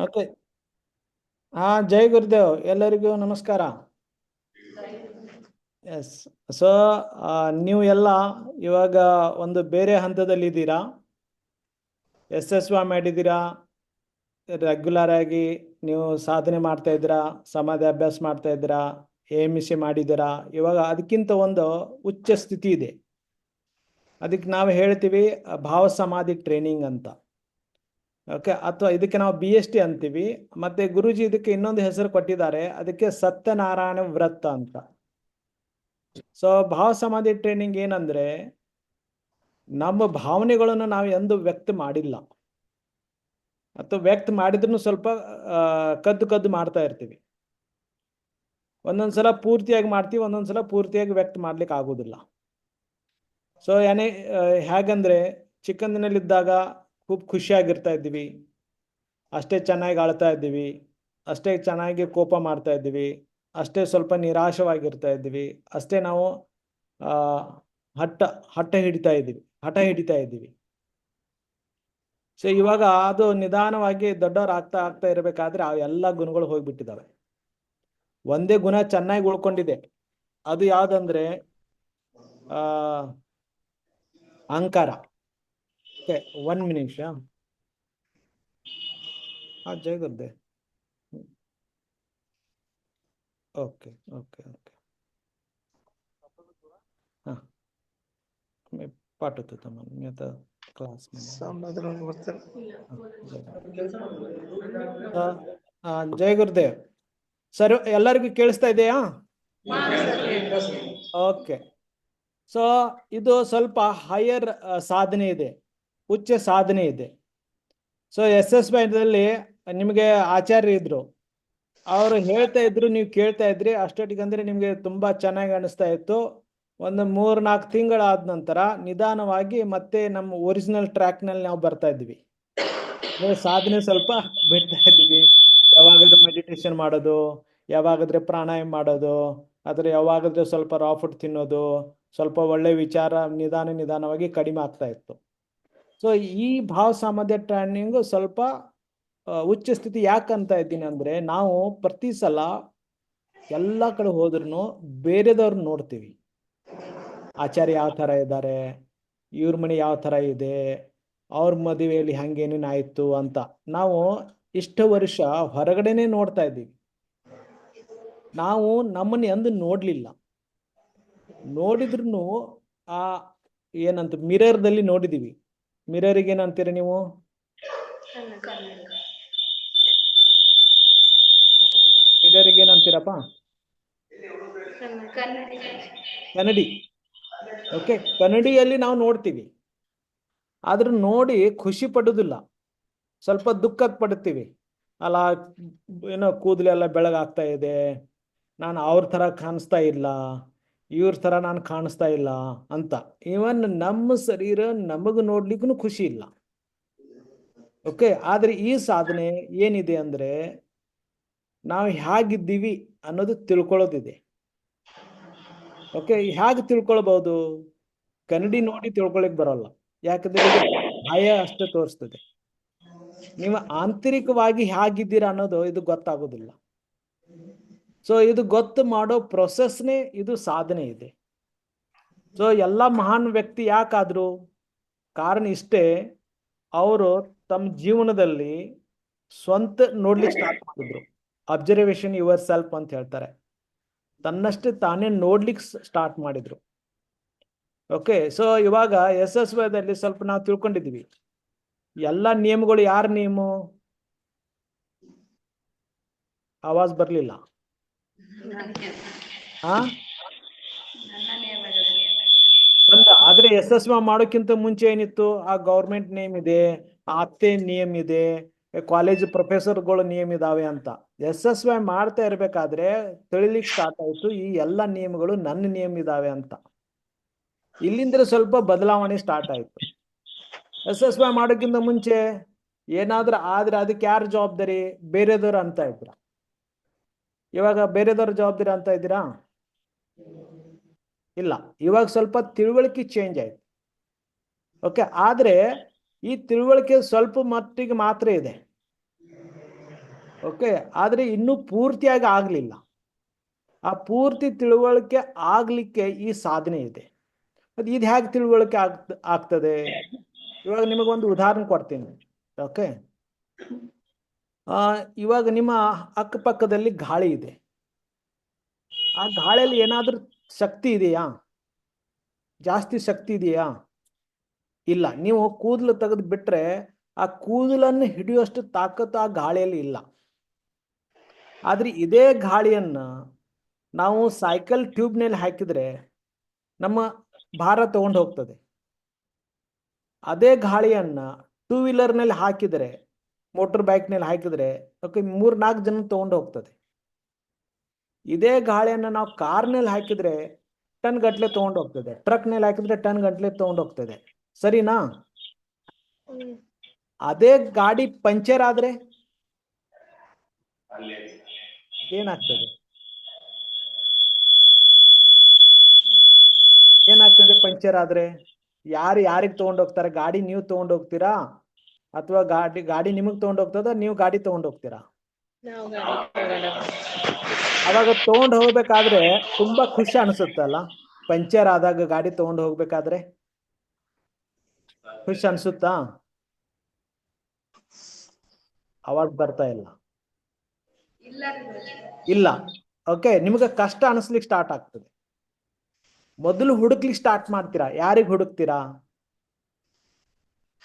Okay. ಹಾ, ಜೈ ಗುರುದೇವ್, ಎಲ್ಲರಿಗೂ ನಮಸ್ಕಾರ. ಎಸ್. ಸೊ ನೀವು ಎಲ್ಲ ಇವಾಗ ಒಂದು ಬೇರೆ ಹಂತದಲ್ಲಿ ಇದ್ದೀರಾ. SSY ಮಾಡಿದ್ದೀರಾ, ರೆಗ್ಯುಲರ್ ಆಗಿ ನೀವು ಸಾಧನೆ ಮಾಡ್ತಾ ಇದ್ದೀರಾ, ಸಮಾಧಿ ಅಭ್ಯಾಸ ಮಾಡ್ತಾ ಇದ್ದೀರಾ, AMC ಮಾಡಿದ್ದೀರಾ. ಇವಾಗ ಅದಕ್ಕಿಂತ ಒಂದು ಉಚ್ಚ ಸ್ಥಿತಿ ಇದೆ. ಅದಕ್ಕೆ ನಾವು ಹೇಳ್ತೀವಿ ಭಾವ ಸಮಾಧಿ ಟ್ರೈನಿಂಗ್ ಅಂತ. ಓಕೆ, ಅಥವಾ ಇದಕ್ಕೆ ನಾವು BST ಅಂತೀವಿ. ಮತ್ತೆ ಗುರುಜಿ ಇದಕ್ಕೆ ಇನ್ನೊಂದು ಹೆಸರು ಕೊಟ್ಟಿದ್ದಾರೆ, ಅದಕ್ಕೆ ಸತ್ಯನಾರಾಯಣ ವ್ರತ ಅಂತ. ಸೊ ಭಾವ ಸಮಾಧಿ ಟ್ರೈನಿಂಗ್ ಏನಂದ್ರೆ, ನಮ್ಮ ಭಾವನೆಗಳನ್ನು ನಾವು ಎಂದು ವ್ಯಕ್ತ ಮಾಡಿಲ್ಲ, ಅಥವಾ ವ್ಯಕ್ತ ಮಾಡಿದ್ರು ಸ್ವಲ್ಪ ಕದ್ದು ಕದ್ದು ಮಾಡ್ತಾ ಇರ್ತೀವಿ. ಒಂದೊಂದ್ಸಲ ಪೂರ್ತಿಯಾಗಿ ಮಾಡ್ತೀವಿ, ಒಂದೊಂದ್ಸಲ ಪೂರ್ತಿಯಾಗಿ ವ್ಯಕ್ತ ಮಾಡ್ಲಿಕ್ಕೆ ಆಗೋದಿಲ್ಲ. ಸೊ ಹೇಗಂದ್ರೆ, ಚಿಕ್ಕಂದಿನಲ್ಲಿದ್ದಾಗ ಖೂಬ್ ಖುಷಿಯಾಗಿರ್ತಾ ಇದ್ದೀವಿ, ಅಷ್ಟೇ ಚೆನ್ನಾಗಿ ಆಳ್ತಾ ಇದ್ದೀವಿ, ಅಷ್ಟೇ ಚೆನ್ನಾಗಿ ಕೋಪ ಮಾಡ್ತಾ ಇದ್ದೀವಿ, ಅಷ್ಟೇ ಸ್ವಲ್ಪ ನಿರಾಶವಾಗಿರ್ತಾ ಇದ್ದೀವಿ, ಅಷ್ಟೇ ನಾವು ಹಠ ಹಠ ಹಿಡಿತಾ ಇದ್ದೀವಿ. ಸೊ ಇವಾಗ ಅದು ನಿಧಾನವಾಗಿ ದೊಡ್ಡವ್ರು ಆಗ್ತಾ ಆಗ್ತಾ ಇರಬೇಕಾದ್ರೆ ಆ ಎಲ್ಲ ಗುಣಗಳು ಹೋಗ್ಬಿಟ್ಟಿದ್ದಾವೆ. ಒಂದೇ ಗುಣ ಚೆನ್ನಾಗಿ ಉಳ್ಕೊಂಡಿದೆ, ಅದು ಯಾವ್ದಂದ್ರೆ ಅಹಂಕಾರ. ಓಕೆ, 1 ನಿಮಿಷ. ಜೈ ಗುರುದೇ. Okay okay okay. हाँ, मैं पाठवतो तुम्हाला, मी आता क्लास ಜೈ ಗುರುದೇವ್ ಸರ್. ಎಲ್ಲರಿಗೂ ಕೇಳಿಸ್ತಾ ಇದೆಯಾ? ಓಕೆ. ಸೊ ಇದು ಸ್ವಲ್ಪ ಹೈಯರ್ ಸಾಧನೆ ಇದೆ, ಉಚ್ಚ ಸಾಧನೆ ಇದೆ. ಸೊ SSY ನಿಮಗೆ ಆಚಾರ್ಯ ಇದ್ರು, ಅವರು ಹೇಳ್ತಾ ಇದ್ರು, ನೀವು ಕೇಳ್ತಾ ಇದ್ರಿ. ಅಷ್ಟೊತ್ತಿಗಂದ್ರೆ ನಿಮ್ಗೆ ತುಂಬಾ ಚೆನ್ನಾಗಿ ಅನಿಸ್ತಾ ಇತ್ತು. ಒಂದು 3-4 ತಿಂಗಳಾದ ನಂತರ ನಿಧಾನವಾಗಿ ಮತ್ತೆ ನಮ್ಮ ಒರಿಜಿನಲ್ ಟ್ರ್ಯಾಕ್ನಲ್ಲಿ ನಾವು ಬರ್ತಾ ಇದ್ವಿ. ಸಾಧನೆ ಸ್ವಲ್ಪ ಬಿಡ್ತಾ ಇದ್ವಿ. ಯಾವಾಗಾದ್ರೂ ಮೆಡಿಟೇಷನ್ ಮಾಡೋದು, ಯಾವಾಗಾದ್ರೆ ಪ್ರಾಣಾಯಾಮ ಮಾಡೋದು, ಆದ್ರೆ ಯಾವಾಗಾದ್ರೆ ಸ್ವಲ್ಪ ರಾ ಫುಡ್ ತಿನ್ನೋದು, ಸ್ವಲ್ಪ ಒಳ್ಳೆ ವಿಚಾರ ನಿಧಾನವಾಗಿ ಕಡಿಮೆ ಆಗ್ತಾ ಇತ್ತು. ಸೊ ಈ ಭಾವ ಸಾಮರ್ಥ್ಯ ಟ್ರೈನಿಂಗ್ ಸ್ವಲ್ಪ ಉಚ್ಚ ಸ್ಥಿತಿ ಯಾಕಂತ ಇದ್ದೀನಿ ಅಂದ್ರೆ, ನಾವು ಪ್ರತಿ ಸಲ ಎಲ್ಲ ಕಡೆ ಹೋದ್ರೂ ಬೇರೆದವ್ರು ನೋಡ್ತೀವಿ. ಆಚಾರ್ಯ ಯಾವ ತರ ಇದ್ದಾರೆ, ಇವ್ರ ಮನೆ ಯಾವ ತರ ಇದೆ, ಅವ್ರ ಮದುವೆಯಲ್ಲಿ ಹಂಗೇನೇನು ಆಯ್ತು ಅಂತ ನಾವು ಇಷ್ಟು ವರ್ಷ ಹೊರಗಡೆನೆ ನೋಡ್ತಾ ಇದ್ದೀವಿ. ನಾವು ನಮ್ಮನ್ನ ಎಂದು ನೋಡ್ಲಿಲ್ಲ. ನೋಡಿದ್ರು ಆ ಏನಂತ ಮಿರರ್ದಲ್ಲಿ ನೋಡಿದೀವಿ. ಮಿರರಿಗೆ ಏನಂತೀರ ನೀವು? ಮಿರರಿಗೆ ಏನಂತೀರಪ್ಪ? ಕನ್ನಡಿ. ಓಕೆ, ಕನ್ನಡಿಯಲ್ಲಿ ನಾವು ನೋಡ್ತೀವಿ, ಆದ್ರೂ ನೋಡಿ ಖುಷಿ ಪಡುದಿಲ್ಲ, ಸ್ವಲ್ಪ ದುಃಖ ಪಡುತ್ತೀವಿ. ಅಲ್ಲ, ಏನೋ ಕೂದಲೆಲ್ಲ ಬೆಳಗಾಗ್ತಾ ಇದೆ, ನಾನು ಅವ್ರ ತರ ಕಾಣಿಸ್ತಾ ಇಲ್ಲ, ಇವ್ರ ತರ ನಾನು ಕಾಣಿಸ್ತಾ ಇಲ್ಲ ಅಂತ. ಇವನ್ ನಮ್ಮ ಶರೀರ ನಮಗ್ ನೋಡ್ಲಿಕ್ಕೂ ಖುಷಿ ಇಲ್ಲ. ಓಕೆ, ಆದ್ರೆ ಈ ಸಾಧನೆ ಏನಿದೆ ಅಂದ್ರೆ, ನಾವು ಹೇಗಿದ್ದೀವಿ ಅನ್ನೋದು ತಿಳ್ಕೊಳ್ಳೋದಿದೆ. ಓಕೆ, ಹೇಗೆ ತಿಳ್ಕೊಳ್ಬಹುದು? ಕನ್ನಡಿ ನೋಡಿ ತಿಳ್ಕೊಳಕ್ ಬರೋಲ್ಲ, ಯಾಕಂದ್ರೆ ಭಯ ಅಷ್ಟೇ ತೋರಿಸ್ತದೆ. ನೀವು ಆಂತರಿಕವಾಗಿ ಹೇಗಿದ್ದೀರಾ ಅನ್ನೋದು ಇದು ಗೊತ್ತಾಗೋದಿಲ್ಲ. ಸೊ ಇದು ಗೊತ್ತು ಮಾಡೋ ಪ್ರೊಸೆಸ್ನೇ ಇದು ಸಾಧನೆ ಇದೆ. ಸೊ ಎಲ್ಲ ಮಹಾನ್ ವ್ಯಕ್ತಿ ಯಾಕಾದ್ರು? ಕಾರಣ ಇಷ್ಟೇ, ಅವರು ತಮ್ಮ ಜೀವನದಲ್ಲಿ ಸ್ವಂತ ನೋಡ್ಲಿಕ್ಕೆ ಸ್ಟಾರ್ಟ್ ಮಾಡಿದ್ರು. ಅಬ್ಸರ್ವೇಷನ್ ಯುವರ್ ಸೆಲ್ಫ್ ಅಂತ ಹೇಳ್ತಾರೆ. ತನ್ನಷ್ಟೇ ತಾನೇ ನೋಡ್ಲಿಕ್ಕೆ ಸ್ಟಾರ್ಟ್ ಮಾಡಿದ್ರು. ಓಕೆ, ಸೊ ಇವಾಗ SSY ಸ್ವಲ್ಪ ನಾವು ತಿಳ್ಕೊಂಡಿದ್ವಿ. ಎಲ್ಲ ನಿಯಮಗಳು ಯಾರ ನಿಯಮ? ಆವಾಜ್ ಬರ್ಲಿಲ್ಲ. ಆದ್ರೆ SSY ಮಾಡೋಕ್ಕಿಂತ ಮುಂಚೆ ಏನಿತ್ತು? ಆ ಗೌರ್ಮೆಂಟ್ ನೇಮ್ ಇದೆ, ಅತ್ತೆ ನಿಯಮ ಇದೆ, ಕಾಲೇಜ್ ಪ್ರೊಫೆಸರ್ಗಳು ನಿಯಮ ಇದಾವೆ ಅಂತ. SSY ಮಾಡ್ತಾ ಇರ್ಬೇಕಾದ್ರೆ ತಿಳಿಲಿಕ್ಕೆ ಸ್ಟಾರ್ಟ್ ಆಯ್ತು, ಈ ಎಲ್ಲ ನಿಯಮಗಳು ನನ್ನ ನಿಯಮ ಇದಾವೆ ಅಂತ. ಇಲ್ಲಿಂದ ಸ್ವಲ್ಪ ಬದಲಾವಣೆ ಸ್ಟಾರ್ಟ್ ಆಯ್ತು. SSY ಮಾಡೋಕ್ಕಿಂತ ಮುಂಚೆ ಏನಾದ್ರೂ ಆದ್ರೆ ಅದಕ್ಕೆ ಯಾರು ಜವಾಬ್ದಾರಿ? ಬೇರೆದವ್ರು ಅಂತ ಇದ್ರ. ಇವಾಗ ಬೇರೆದವ್ರ ಜವಾಬ್ದಾರಿ ಅಂತ ಇದ್ದೀರಾ? ಇಲ್ಲ. ಇವಾಗ ಸ್ವಲ್ಪ ತಿಳುವಳಿಕೆ ಚೇಂಜ್ ಆಯ್ತು. ಓಕೆ, ಆದ್ರೆ ಈ ತಿಳುವಳಿಕೆ ಸ್ವಲ್ಪ ಮಟ್ಟಿಗೆ ಮಾತ್ರ ಇದೆ. ಓಕೆ, ಆದ್ರೆ ಇನ್ನೂ ಪೂರ್ತಿಯಾಗಿ ಆಗ್ಲಿಲ್ಲ. ಆ ಪೂರ್ತಿ ತಿಳುವಳಿಕೆ ಆಗ್ಲಿಕ್ಕೆ ಈ ಸಾಧನೆ ಇದೆ. ಅದು ಇದು ಹೇಗೆ ತಿಳುವಳಿಕೆ ಆಗ್ತದೆ? ಇವಾಗ ನಿಮಗೊಂದು ಉದಾಹರಣೆ ಕೊಡ್ತೀನಿ. ಓಕೆ, ಇವಾಗ ನಿಮ್ಮ ಅಕ್ಕಪಕ್ಕದಲ್ಲಿ ಗಾಳಿ ಇದೆ. ಆ ಗಾಳಿಯಲ್ಲಿ ಏನಾದ್ರೂ ಶಕ್ತಿ ಇದೆಯಾ? ಜಾಸ್ತಿ ಶಕ್ತಿ ಇದೆಯಾ? ಇಲ್ಲ. ನೀವು ಕೂದಲು ತೆಗೆದು ಬಿಟ್ರೆ ಆ ಕೂದಲನ್ನು ಹಿಡಿಯುವಷ್ಟು ತಾಕತ್ತು ಆ ಗಾಳಿಯಲ್ಲಿ ಇಲ್ಲ. ಆದ್ರೆ ಇದೇ ಗಾಳಿಯನ್ನ ನಾವು ಸೈಕಲ್ ಟ್ಯೂಬ್ನಲ್ಲಿ ಹಾಕಿದ್ರೆ ನಮ್ಮ ಭಾರ ತಗೊಂಡು ಹೋಗ್ತದೆ. ಅದೇ ಗಾಳಿಯನ್ನ 2 ವೀಲರ್ನಲ್ಲಿ ಹಾಕಿದರೆ, ಮೋಟರ್ ಬೈಕ್ನಲ್ಲಿ ಹಾಕಿದ್ರೆ ಓಕೆ 3-4 ಜನ ತಗೊಂಡು ಹೋಗ್ತದೆ. ಇದೇ ಗಾಳಿಯನ್ನ ನಾವು ಕಾರ್ನಲ್ಲಿ ಹಾಕಿದ್ರೆ ಟನ್ ಗಟ್ಟಲೆ ತಗೊಂಡು ಹೋಗ್ತದೆ. ಟ್ರಕ್ನಲ್ಲಿ ಹಾಕಿದ್ರೆ ಟನ್ ಗಟ್ಟಲೆ ತಗೊಂಡು ಹೋಗ್ತದೆ. ಸರಿನಾ? ಅದೇ ಗಾಡಿ ಪಂಚರ್ ಆದ್ರೆ ಏನಾಗ್ತದೆ? ಏನಾಗ್ತದೆ ಪಂಚರ್ ಆದ್ರೆ? ಯಾರಿಗೆ ತಗೊಂಡು ಹೋಗ್ತಾರೆ? ಗಾಡಿ ನೀವು ತಗೊಂಡು ಹೋಗ್ತೀರಾ ಅಥವಾ ಗಾಡಿ ನಿಮಗ್ ತಗೊಂಡು ಹೋಗ್ತದ? ನೀವು ಗಾಡಿ ತಗೊಂಡು ಹೋಗ್ತೀರಾ? ಅವಾಗ ತಗೊಂಡು ಹೋಗ್ಬೇಕಾದ್ರೆ ತುಂಬಾ ಖುಷಿ ಅನ್ಸುತ್ತಲ್ಲ? ಪಂಚರ್ ಆದಾಗ ಗಾಡಿ ತಗೊಂಡು ಹೋಗ್ಬೇಕಾದ್ರೆ ಖುಷಿ ಅನ್ಸುತ್ತಾ? ಅವಾಗ ಬರ್ತಾ ಇಲ್ಲ. ಓಕೆ, ನಿಮ್ಗೆ ಕಷ್ಟ ಅನಿಸ್ಲಿಕ್ಕೆ ಸ್ಟಾರ್ಟ್ ಆಗ್ತದೆ. ಮೊದಲು ಹುಡುಕ್ಲಿಕ್ಕೆ ಸ್ಟಾರ್ಟ್ ಮಾಡ್ತೀರಾ. ಯಾರಿಗೆ ಹುಡುಕ್ತೀರಾ?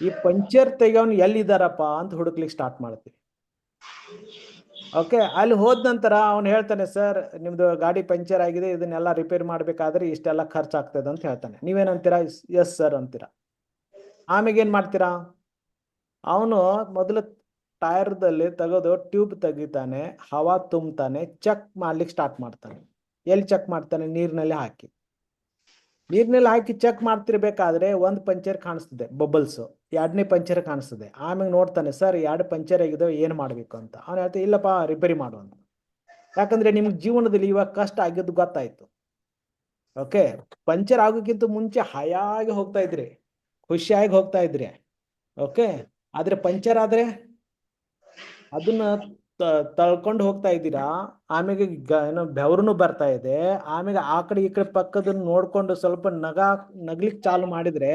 ಈ ಪಂಚರ್ ತೆಗೆಯೋನು ಎಲ್ಲಿದ್ದಾರಪ್ಪ ಅಂತ ಹುಡುಕ್ಲಿಕ್ಕೆ ಸ್ಟಾರ್ಟ್ ಮಾಡ್ತೀವಿ. ಓಕೆ, ಅಲ್ಲಿ ಹೋದ ನಂತರ ಅವ್ನು ಹೇಳ್ತಾನೆ, ಸರ್ ನಿಮ್ದು ಗಾಡಿ ಪಂಚರ್ ಆಗಿದೆ, ಇದನ್ನೆಲ್ಲ ರಿಪೇರ್ ಮಾಡ್ಬೇಕಾದ್ರೆ ಇಷ್ಟೆಲ್ಲ ಖರ್ಚಾಗ್ತದೆ ಅಂತ ಹೇಳ್ತಾನೆ. ನೀವೇನಂತೀರಾ? ಎಸ್ ಸರ್ ಅಂತೀರಾ. ಆಮೇಲೆ ಏನ್ ಮಾಡ್ತೀರಾ? ಅವನು ಮೊದಲು ಟೈರ್ದಲ್ಲಿ ತೆಗೆದು ಟ್ಯೂಬ್ ತೆಗಿತಾನೆ, ಹವಾ ತುಂಬ್ತಾನೆ, ಚೆಕ್ ಮಾಡ್ಲಿಕ್ಕೆ ಸ್ಟಾರ್ಟ್ ಮಾಡ್ತಾನೆ. ಎಲ್ಲಿ ಚೆಕ್ ಮಾಡ್ತಾನೆ? ನೀರಿನಲ್ಲಿ ಹಾಕಿ. ನೀರಿನಲ್ಲಿ ಹಾಕಿ ಚೆಕ್ ಮಾಡ್ತಿರ್ಬೇಕಾದ್ರೆ ಒಂದು ಪಂಚರ್ ಕಾಣಿಸ್ತದೆ, ಬಬಲ್ಸ್. 2ನೇ ಪಂಚರ್ ಕಾಣಿಸ್ತದೆ. ಆಮೇಲೆ ನೋಡ್ತಾನೆ, ಸರ್ 2 ಪಂಚರ್ ಆಗಿದಾವೆ, ಏನ್ ಮಾಡ್ಬೇಕು ಅಂತ. ಅವನು ಹೇಳ್ತಾನೆ, ಇಲ್ಲಪ್ಪ ರಿಪೇರಿ ಮಾಡುವಂತ. ಯಾಕಂದ್ರೆ ನಿಮ್ ಜೀವನದಲ್ಲಿ ಇವಾಗ ಕಷ್ಟ ಆಗಿದ್ದು ಗೊತ್ತಾಯ್ತು. ಓಕೆ, ಪಂಚರ್ ಆಗೋಕ್ಕಿಂತ ಮುಂಚೆ ಹಯಾಗಿ ಹೋಗ್ತಾ ಇದ್ರಿ, ಖುಷಿಯಾಗಿ ಹೋಗ್ತಾ ಇದ್ರಿ. ಓಕೆ, ಆದ್ರೆ ಪಂಚರ್ ಆದ್ರೆ ಅದನ್ನ ತಳ್ಕೊಂಡು ಹೋಗ್ತಾ ಇದ್ದೀರಾ. ಆಮೇಲೆ ಏನೋ ಬೆವರುನು ಬರ್ತಾ ಇದೆ. ಆಮೇಲೆ ಆ ಕಡೆ ಈ ಕಡೆ ಪಕ್ಕದನ್ನ ನೋಡ್ಕೊಂಡು ಸ್ವಲ್ಪ ನಗ್ಲಿಕ್ಕೆ ಚಾಲು ಮಾಡಿದ್ರೆ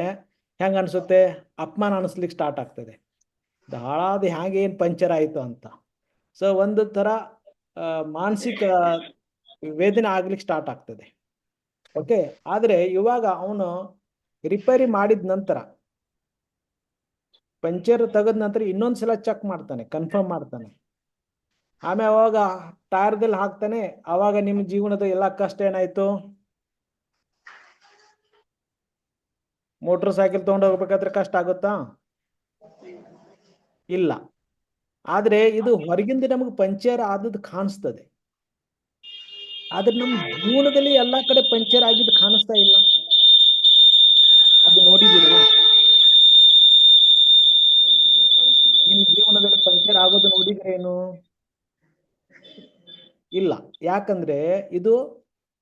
ಹೆಂಗ ಅನ್ಸುತ್ತೆ? ಅಪಮಾನ ಅನಿಸ್ಲಿಕ್ಕೆ ಸ್ಟಾರ್ಟ್ ಆಗ್ತದೆ. ಹಾಳಾದ ಹ್ಯಾಂಗೆ ಏನ್ ಪಂಚರ್ ಆಯ್ತು ಅಂತ. ಸೊ ಒಂದು ತರ ಮಾನಸಿಕ ವೇದನೆ ಆಗ್ಲಿಕ್ಕೆ ಸ್ಟಾರ್ಟ್ ಆಗ್ತದೆ. ಓಕೆ, ಆದ್ರೆ ಇವಾಗ ಅವನು ರಿಪೇರಿ ಮಾಡಿದ ನಂತರ, ಪಂಚರ್ ತೆಗೆದ ನಂತರ ಇನ್ನೊಂದ್ಸಲ ಚೆಕ್ ಮಾಡ್ತಾನೆ, ಕನ್ಫರ್ಮ್ ಮಾಡ್ತಾನೆ. ಆಮೇಲೆ ಅವಾಗ ಟೈರ್ದಲ್ಲಿ ಹಾಕ್ತಾನೆ. ಅವಾಗ ನಿಮ್ಮ ಜೀವನದ ಎಲ್ಲ ಕಷ್ಟ ಏನಾಯ್ತು? ಮೋಟರ್ ಸೈಕಲ್ ತಗೊಂಡು ಹೋಗ್ಬೇಕಾದ್ರೆ ಕಷ್ಟ ಆಗುತ್ತಾ? ಇಲ್ಲ. ಆದ್ರೆ ಇದು ಹೊರಗಿಂದ ನಮಗೆ ಪಂಚರ್ ಆದದ್ದು ಕಾಣಿಸ್ತದೆ. ಆದ್ರೆ ನಮ್ಮ ಜೀವನದಲ್ಲಿ ಎಲ್ಲಾ ಕಡೆ ಪಂಚರ್ ಆಗಿದ್ದು ಕಾಣಿಸ್ತಾ ಇಲ್ಲ. ಅದು ನೋಡಿದ್ದೀರಾ? ನಿಮ್ಮ ಜೀವನದಲ್ಲಿ ಪಂಚರ್ ಆಗೋದು ನೋಡಿದ್ರೇನು? ಇಲ್ಲ. ಯಾಕಂದ್ರೆ ಇದು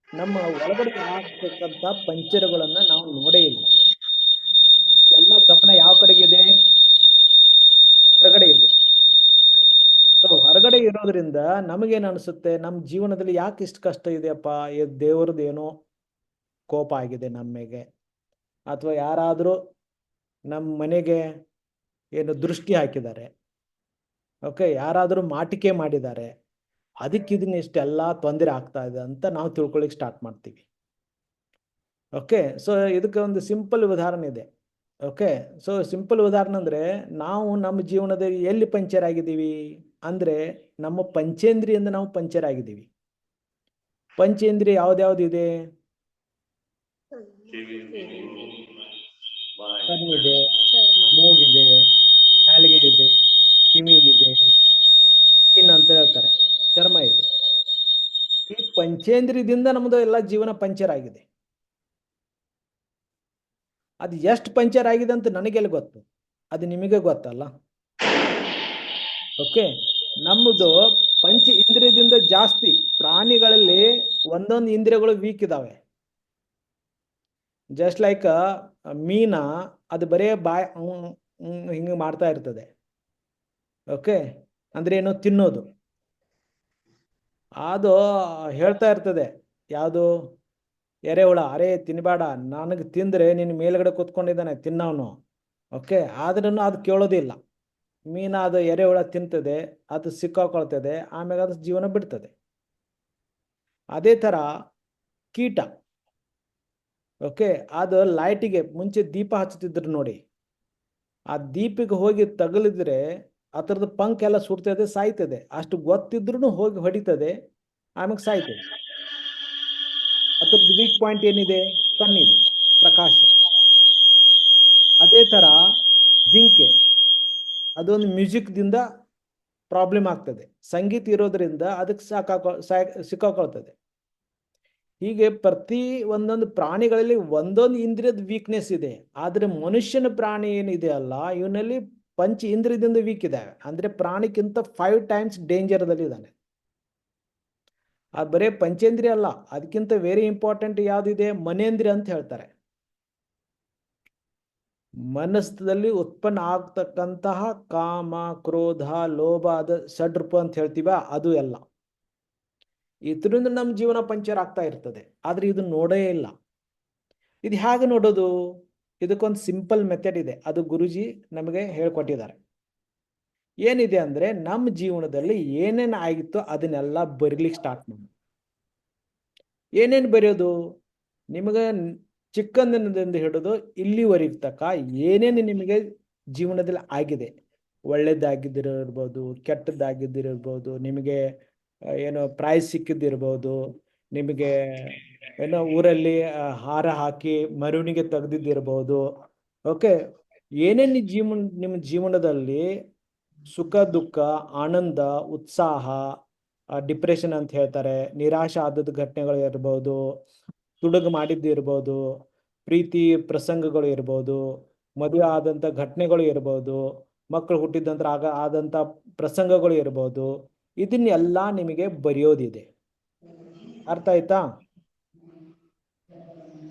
ನಮ್ಮ ಒಳಗಡೆ ಆಗ್ತಕ್ಕಂಥ ಪಂಚರ್ಗಳನ್ನ ನಾವು ನೋಡೇ ಇಲ್ಲ. ಎಲ್ಲ ಗಮನ ಯಾವ ಕಡೆಗಿದೆ? ಹೊರಗಡೆ ಇದೆ. ಹೊರಗಡೆ ಇರೋದ್ರಿಂದ ನಮಗೇನು ಅನಿಸುತ್ತೆ? ನಮ್ಮ ಜೀವನದಲ್ಲಿ ಯಾಕೆ ಇಷ್ಟು ಕಷ್ಟ ಇದೆಯಪ್ಪ? ದೇವರದ್ದು ಏನೋ ಕೋಪ ಆಗಿದೆ ನಮ್ಮೆಗೆ, ಅಥವಾ ಯಾರಾದರೂ ನಮ್ಮ ಮನೆಗೆ ಏನು ದೃಷ್ಟಿ ಹಾಕಿದ್ದಾರೆ. ಓಕೆ, ಯಾರಾದರೂ ಮಾಟಿಕೆ ಮಾಡಿದ್ದಾರೆ, ಅದಕ್ಕೆ ಇದನ್ನ ಇಷ್ಟೆಲ್ಲ ತೊಂದರೆ ಆಗ್ತಾ ಇದೆ ಅಂತ ನಾವು ತಿಳ್ಕೊಳ್ಳಿಕ್ಕೆ ಸ್ಟಾರ್ಟ್ ಮಾಡ್ತೀವಿ. ಓಕೆ, ಸೊ ಇದಕ್ಕೆ ಒಂದು ಸಿಂಪಲ್ ಉದಾಹರಣೆ ಇದೆ. ಓಕೆ, ಸೊ ಸಿಂಪಲ್ ಉದಾಹರಣೆ ಅಂದ್ರೆ, ನಾವು ನಮ್ಮ ಜೀವನದಲ್ಲಿ ಎಲ್ಲಿ ಪಂಚರ್ ಆಗಿದ್ದೀವಿ ಅಂದ್ರೆ ನಮ್ಮ ಪಂಚೇಂದ್ರಿಯಿಂದ ನಾವು ಪಂಚರ್ ಆಗಿದ್ದೀವಿ. ಪಂಚೇಂದ್ರಿಯ ಯಾವ್ದ್ಯಾವ್ದು ಇದೆ? ಕಣ್ಣಿದೆ, ಮೂಗಿದೆ, ನಾಲಿಗೆ ಇದೆ, ಕಿವಿ ಇದೆ, ಸ್ಕಿನ್ ಅಂತ ಹೇಳ್ತಾರೆ, ಚರ್ಮ ಇದೆ. ಈ ಪಂಚೇಂದ್ರಿಯದಿಂದ ನಮ್ದು ಎಲ್ಲ ಜೀವನ ಪಂಚರ್ ಆಗಿದೆ. ಅದು ಎಷ್ಟು ಪಂಚರ್ ಆಗಿದೆ ಅಂತ ನನಗೆಲ್ಲ ಗೊತ್ತು? ಅದು ನಿಮಗೆ ಗೊತ್ತಲ್ಲ? ಓಕೆ, ನಮ್ಮದು ಪಂಚ ಇಂದ್ರಿಯದಿಂದ ಜಾಸ್ತಿ. ಪ್ರಾಣಿಗಳಲ್ಲಿ ಒಂದೊಂದು ಇಂದ್ರಿಯಗಳು ವೀಕ್ ಇದಾವೆ. ಜಸ್ಟ್ ಲೈಕ್ ಮೀನ, ಅದು ಬರೇ ಬಾಯ್ ಹಿಂಗೆ ಮಾಡ್ತಾ ಇರ್ತದೆ. ಓಕೆ, ಅಂದ್ರೆ ಏನು? ತಿನ್ನೋದು. ಅದು ಹೇಳ್ತಾ ಇರ್ತದೆ, ಯಾವುದು, ಎರೆಹುಳ, ಅರೇ ತಿನ್ಬೇಡ, ನನಗೆ ತಿಂದರೆ ನಿನ್ನ ಮೇಲ್ಗಡೆ ಕೂತ್ಕೊಂಡಿದ್ದಾನೆ ತಿನ್ನವನು. ಓಕೆ, ಆದ್ರೂ ಅದು ಕೇಳೋದಿಲ್ಲ. ಮೀನು ಅದು ಎರೆಹುಳ ತಿಂತದೆ, ಅದು ಸಿಕ್ಕಾಕೊಳ್ತದೆ, ಆಮೇಲೆ ಅದು ಜೀವನ ಬಿಡ್ತದೆ. ಅದೇ ಥರ ಕೀಟ, ಓಕೆ, ಅದು ಲೈಟಿಗೆ ಮುಂಚೆ ದೀಪ ಹಚ್ಚುತ್ತಿದ್ರು ನೋಡಿ, ಆ ದೀಪಿಗೆ ಹೋಗಿ ತಗಲಿದ್ರೆ ಅದರದ್ದು ಪಂಕ್ ಎಲ್ಲ ಸುಡ್ತದೆ, ಸಾಯ್ತದೆ. ಅಷ್ಟು ಗೊತ್ತಿದ್ರೂ ಹೋಗಿ ಹೊಡಿತದೆ, ಆಮೇಲೆ ಸಾಯ್ತದೆ. ಅದ್ರದ್ದು ವೀಕ್ ಪಾಯಿಂಟ್ ಏನಿದೆ? ಕಣ್ಣಿದೆ, ಪ್ರಕಾಶ. ಅದೇ ಥರ ಜಿಂಕೆ, ಅದೊಂದು ಮ್ಯೂಸಿಕ್ದಿಂದ ಪ್ರಾಬ್ಲಮ್ ಆಗ್ತದೆ, ಸಂಗೀತ ಇರೋದ್ರಿಂದ ಅದಕ್ಕೆ ಸಿಕ್ಕಾಕೊಳ್ತದೆ. ಹೀಗೆ ಪ್ರತಿ ಒಂದೊಂದು ಪ್ರಾಣಿಗಳಲ್ಲಿ ಒಂದೊಂದು ಇಂದ್ರಿಯದ ವೀಕ್ನೆಸ್ ಇದೆ. ಆದರೆ ಮನುಷ್ಯನ ಪ್ರಾಣಿ ಏನಿದೆ ಅಲ್ಲ, ಇವನಲ್ಲಿ ಪಂಚ ಇಂದ್ರಿಯದಿಂದ ವೀಕ್ ಇದ್ದಾವೆ. ಅಂದ್ರೆ ಪ್ರಾಣಿಗಿಂತ 5 ಟೈಮ್ಸ್ ಡೇಂಜರ್ದಲ್ಲಿ ಇದ್ದಾನೆ. ಅದು ಬರೀ ಪಂಚೇಂದ್ರಿಯ ಅಲ್ಲ, ಅದಕ್ಕಿಂತ ವೆರಿ ಇಂಪಾರ್ಟೆಂಟ್ ಯಾವುದಿದೆ? ಮನೇಂದ್ರಿಯ ಅಂತ ಹೇಳ್ತಾರೆ. ಮನಸ್ಸಲ್ಲಿ ಉತ್ಪನ್ನ ಆಗ್ತಕ್ಕಂತಹ ಕಾಮ, ಕ್ರೋಧ, ಲೋಭ, ಅದು ಷಡ್ರೂಪ ಅಂತ ಹೇಳ್ತೀವ, ಅದು ಎಲ್ಲ ಇದರಿಂದ ನಮ್ಮ ಜೀವನ ಪಂಚರ್ ಆಗ್ತಾ ಇರ್ತದೆ. ಆದ್ರೆ ಇದು ನೋಡೇ ಇಲ್ಲ. ಇದು ಹೇಗೆ ನೋಡೋದು? ಇದಕ್ಕೊಂದು ಸಿಂಪಲ್ ಮೆಥಡ್ ಇದೆ, ಅದು ಗುರುಜಿ ನಮಗೆ ಹೇಳ್ಕೊಟ್ಟಿದ್ದಾರೆ. ಏನಿದೆ ಅಂದ್ರೆ, ನಮ್ಮ ಜೀವನದಲ್ಲಿ ಏನೇನು ಆಗಿತ್ತೋ ಅದನ್ನೆಲ್ಲ ಬರೀಲಿಕ್ಕೆ ಸ್ಟಾರ್ಟ್ ಮಾಡಿ. ಏನೇನು ಬರೆಯೋದು? ನಿಮಗೆ ಚಿಕ್ಕಂದಿನದಿಂದ ಹಿಡಿದು ಇಲ್ಲಿವರೆಗೆ ತನಕ ಏನೇನು ನಿಮಗೆ ಜೀವನದಲ್ಲಿ ಆಗಿದೆ, ಒಳ್ಳೇದಾಗಿದ್ದಿರ್ಬೋದು, ಕೆಟ್ಟದ್ದಾಗಿದ್ದಿರ್ಬೋದು, ನಿಮಗೆ ಏನೋ ಪ್ರೈಸ್ ಸಿಕ್ಕಿದ್ದಿರ್ಬೋದು, ನಿಮಗೆ ಏನೋ ಊರಲ್ಲಿ ಹಾರ ಹಾಕಿ ಮೆರವಣಿಗೆ ತೆಗೆದಿದ್ದಿರ್ಬೋದು. ಓಕೆ, ಏನೇನು ನಿಮ್ಮ ಜೀವನದಲ್ಲಿ ಸುಖ, ದುಃಖ, ಆನಂದ, ಉತ್ಸಾಹ, ಡಿಪ್ರೆಷನ್ ಅಂತ ಹೇಳ್ತಾರೆ, ನಿರಾಶೆ ಆದದ್ದು ಘಟನೆಗಳು ಇರ್ಬೋದು, ತುಡುಗು ಮಾಡಿದ್ದು ಇರ್ಬೋದು, ಪ್ರೀತಿ ಪ್ರಸಂಗಗಳು ಇರ್ಬೋದು, ಮದುವೆ ಆದಂಥ ಘಟನೆಗಳು ಇರ್ಬೋದು, ಮಕ್ಕಳು ಹುಟ್ಟಿದಂತ ಆದಂಥ ಪ್ರಸಂಗಗಳು ಇರ್ಬೋದು. ಇದನ್ನೆಲ್ಲ ನಿಮಗೆ ಬರೆಯೋದಿದೆ. ಅರ್ಥ ಆಯ್ತಾ?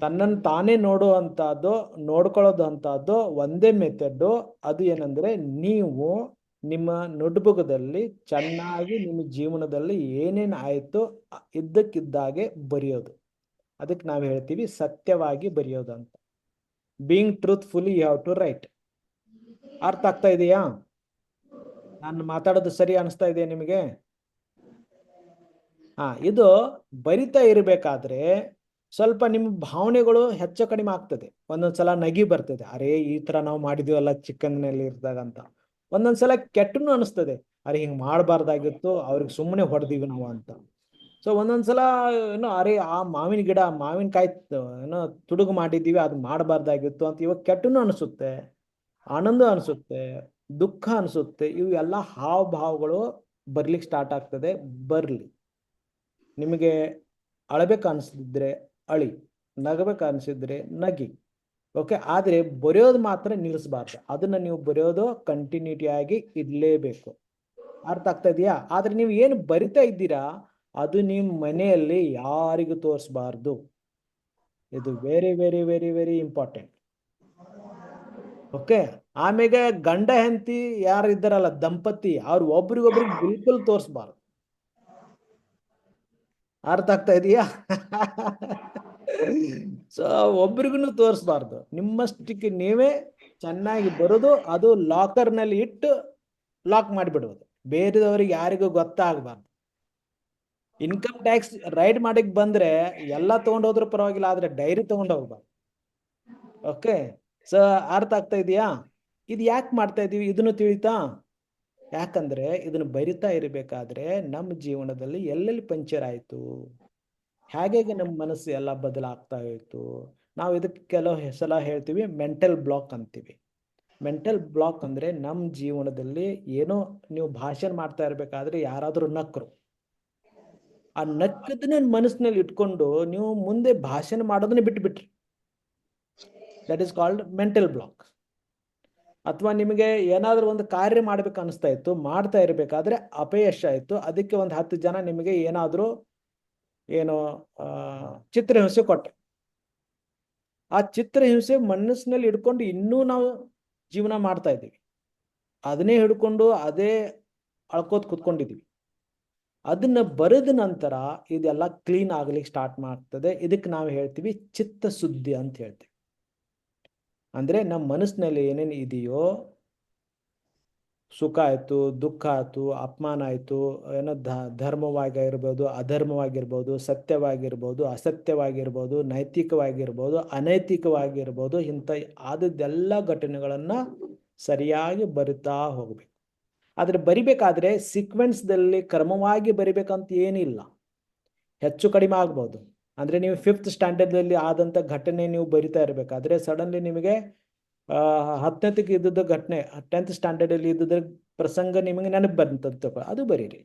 ತನ್ನನ್ನು ತಾನೇ ನೋಡುವಂಥದ್ದು, ನೋಡ್ಕೊಳ್ಳೋದು ಅಂತದ್ದು ಒಂದೇ ಮೆಥಡ್. ಅದು ಏನಂದ್ರೆ, ನೀವು ನಿಮ್ಮ ನೋಟ್ಬುಕ್ದಲ್ಲಿ ಚೆನ್ನಾಗಿ ನಿಮ್ಮ ಜೀವನದಲ್ಲಿ ಏನೇನು ಆಯಿತು ಇದ್ದಕ್ಕಿದ್ದಾಗೆ ಬರೆಯೋದು. ಅದಕ್ಕೆ ನಾವು ಹೇಳ್ತೀವಿ ಸತ್ಯವಾಗಿ ಬರೆಯೋದು ಅಂತ. Being truthfully you have to write. ಅರ್ಥ ಆಗ್ತಾ ಇದೆಯಾ? ನಾನು ಮಾತಾಡೋದು ಸರಿ ಅನಿಸ್ತಾ ಇದೆಯಾ ನಿಮಗೆ? ಇದು ಬರಿತಾ ಇರಬೇಕಾದ್ರೆ ಸ್ವಲ್ಪ ನಿಮ್ಮ ಭಾವನೆಗಳು ಹೆಚ್ಚು ಕಡಿಮೆ ಆಗ್ತದೆ. ಒಂದೊಂದ್ಸಲ ನಗಿ ಬರ್ತದೆ, ಅರೇ ಈ ತರ ನಾವು ಮಾಡಿದ್ವಲ್ಲ ಚಿಕ್ಕಂದಿನಲ್ಲಿ ಇರ್ದಾಗ ಅಂತ. ಒಂದೊಂದ್ಸಲ ಕೆಟ್ಟನು ಅನಿಸ್ತದೆ, ಅರೆ ಹಿಂಗ್ ಮಾಡಬಾರ್ದಾಗಿತ್ತು, ಅವ್ರಿಗೆ ಸುಮ್ಮನೆ ಹೊಡೆದಿವಿ ನಾವು ಅಂತ. ಸೊ ಒಂದೊಂದ್ಸಲ ಏನೋ ಅರೆ ಆ ಮಾವಿನ ಗಿಡ, ಮಾವಿನಕಾಯಿ ಏನೋ ತುಡುಗು ಮಾಡಿದ್ದೀವಿ, ಅದು ಮಾಡಬಾರ್ದಾಗಿತ್ತು ಅಂತ ಇವಾಗ ಕೆಟ್ಟನು ಅನಿಸುತ್ತೆ, ಆನಂದ ಅನಿಸುತ್ತೆ, ದುಃಖ ಅನಿಸುತ್ತೆ. ಇವು ಎಲ್ಲ ಹಾವಭಾವಗಳು ಬರ್ಲಿಕ್ಕೆ ಸ್ಟಾರ್ಟ್ ಆಗ್ತದೆ. ಬರ್ಲಿ, ನಿಮಗೆ ಅಳಬೇಕು ಅನಿಸಿದ್ರೆ ಅಳಿ, ನಗಬೇಕು ಅನಿಸಿದ್ರೆ ನಗಿ. ಓಕೆ, ಆದರೆ ಬರೆಯೋದು ಮಾತ್ರ ನಿಲ್ಲಿಸಬಾರ್ದು. ಅದನ್ನ ನೀವು ಬರೆಯೋದು ಕಂಟಿನ್ಯೂಟಿ ಆಗಿ ಇರಲೇಬೇಕು. ಅರ್ಥ ಆಗ್ತಾ ಇದೆಯಾ? ಆದ್ರೆ ನೀವು ಏನು ಬರಿತಾ ಇದ್ದೀರಾ ಅದು ನಿಮ್ಮ ಮನೆಯಲ್ಲಿ ಯಾರಿಗೂ ತೋರಿಸಬಾರ್ದು. ಇದು very very very very important. Okay, ಆಮೇಲೆ ಗಂಡ ಹೆಂಡತಿ ಯಾರು ಇದ್ದಾರಲ್ಲ, ದಂಪತಿ, ಅವ್ರು ಒಬ್ರಿಗೊಬ್ರಿಗೆ ಬಿಲ್ಕುಲ್ ತೋರಿಸಬಾರ್ದು. ಅರ್ಥ ಆಗ್ತಾ ಇದೆಯಾ? ಸೊ ಒಬ್ರಿಗೂ ತೋರಿಸಬಾರ್ದು. ನಿಮ್ಮಷ್ಟಕ್ಕೆ ನೀವೇ ಚೆನ್ನಾಗಿ ಬರೋದು, ಅದು ಲಾಕರ್ನಲ್ಲಿ ಇಟ್ಟು ಲಾಕ್ ಮಾಡಿಬಿಡೋದು, ಬೇರೆದವ್ರಿಗೆ ಯಾರಿಗೂ ಗೊತ್ತಾಗಬಾರ್ದು. ಇನ್ಕಮ್ ಟ್ಯಾಕ್ಸ್ ರೈಡ್ ಮಾಡಕ್ ಬಂದ್ರೆ ಎಲ್ಲ ತಗೊಂಡೋದ್ರೂ ಪರವಾಗಿಲ್ಲ, ಆದ್ರೆ ಡೈರಿ ತಗೊಂಡು ಹೋಗ್ಬಾರ್ದು. ಓಕೆ, ಸೊ ಅರ್ಥ ಆಗ್ತಾ ಇದೆಯಾ? ಇದು ಯಾಕೆ ಮಾಡ್ತಾ ಇದೀವಿ ಇದನ್ನು ತಿಳಿತಾ? ಯಾಕಂದ್ರೆ ಇದನ್ನು ಬರಿತಾ ಇರಬೇಕಾದ್ರೆ ನಮ್ಮ ಜೀವನದಲ್ಲಿ ಎಲ್ಲೆಲ್ಲಿ ಪಂಚರ್ ಆಯ್ತು, ಹೇಗೆ ನಮ್ಮ ಮನಸ್ಸು ಎಲ್ಲ ಬದಲಾಗ್ತಾ ಇತ್ತು. ನಾವು ಇದಕ್ಕೆ ಕೆಲವು ಸಲ ಹೇಳ್ತೀವಿ ಮೆಂಟಲ್ ಬ್ಲಾಕ್ ಅಂತೀವಿ. ಮೆಂಟಲ್ ಬ್ಲಾಕ್ ಅಂದ್ರೆ ನಮ್ಮ ಜೀವನದಲ್ಲಿ ಏನೋ ನೀವು ಭಾಷಣ ಮಾಡ್ತಾ ಇರ್ಬೇಕಾದ್ರೆ ಯಾರಾದ್ರೂ ನಕ್ರು, ಆ ನಕ್ಕದನ್ನ ಮನಸ್ಸಿನಲ್ಲಿ ಇಟ್ಕೊಂಡು ನೀವು ಮುಂದೆ ಭಾಷಣ ಮಾಡೋದನ್ನ ಬಿಟ್ಬಿಟ್ರಿ, that is called mental block. ಅಥವಾ ನಿಮಗೆ ಏನಾದರೂ ಒಂದು ಕಾರ್ಯ ಮಾಡ್ಬೇಕು ಅನಿಸ್ತಾ ಇತ್ತು, ಮಾಡ್ತಾ ಇರಬೇಕಾದ್ರೆ ಅಪಯಶ ಆಯ್ತು, ಅದಕ್ಕೆ ಒಂದು 10 ಜನ ನಿಮಗೆ ಏನಾದರೂ ಏನೋ ಚಿತ್ರಹಿಂಸೆ ಕೊಟ್ಟರು. ಆ ಚಿತ್ರಹಿಂಸೆ ಮನಸ್ಸಿನಲ್ಲಿ ಹಿಡ್ಕೊಂಡು ಇನ್ನೂ ನಾವು ಜೀವನ ಮಾಡ್ತಾ ಇದ್ದೀವಿ, ಅದನ್ನೇ ಹಿಡ್ಕೊಂಡು ಅದೇ ಅಳ್ಕೋತ್ ಕುತ್ಕೊಂಡಿದ್ದೀವಿ. ಅದನ್ನ ಬರೆದ ನಂತರ ಇದೆಲ್ಲ ಕ್ಲೀನ್ ಆಗ್ಲಿಕ್ಕೆ ಸ್ಟಾರ್ಟ್ ಮಾಡ್ತದೆ. ಇದಕ್ಕೆ ನಾವು ಹೇಳ್ತೀವಿ ಚಿತ್ತ ಶುದ್ಧಿ ಅಂತ ಹೇಳ್ತೀವಿ. ಅಂದ್ರೆ ನಮ್ಮ ಮನಸ್ಸಿನಲ್ಲಿ ಏನೇನು ಇದೆಯೋ, ಸುಖ ಆಯ್ತು, ದುಃಖ ಆಯ್ತು, ಅಪಮಾನ ಆಯ್ತು, ಏನೋ ಧರ್ಮವಾಗಿರ್ಬೋದು, ಅಧರ್ಮವಾಗಿರ್ಬೋದು, ಸತ್ಯವಾಗಿರ್ಬೋದು, ಅಸತ್ಯವಾಗಿರ್ಬೋದು, ನೈತಿಕವಾಗಿರ್ಬೋದು, ಅನೈತಿಕವಾಗಿರ್ಬೋದು, ಇಂಥ ಆದದ್ದೆಲ್ಲ ಘಟನೆಗಳನ್ನ ಸರಿಯಾಗಿ ಬರಿತಾ ಹೋಗ್ಬೇಕು. ಆದ್ರೆ ಬರಿಬೇಕಾದ್ರೆ ಸೀಕ್ವೆನ್ಸ್ದಲ್ಲಿ ಕ್ರಮವಾಗಿ ಬರಿಬೇಕಂತ ಏನಿಲ್ಲ, ಹೆಚ್ಚು ಕಡಿಮೆ ಆಗ್ಬೋದು. ಅಂದ್ರೆ ನೀವು 5th ಸ್ಟ್ಯಾಂಡರ್ಡ್ನಲ್ಲಿ ಆದಂಥ ಘಟನೆ ನೀವು ಬರಿತಾ ಇರಬೇಕಾದ್ರೆ ಸಡನ್ಲಿ ನಿಮಗೆ 10ನೇದಕ್ಕೆ ಇದ್ದದ್ದು ಘಟನೆ 10th ಸ್ಟ್ಯಾಂಡರ್ಡಲ್ಲಿ ಇದ್ದದ ಪ್ರಸಂಗ ನಿಮಗೆ ನೆನಪು ಬಂತಂತ ಅದು ಬರೀರಿ.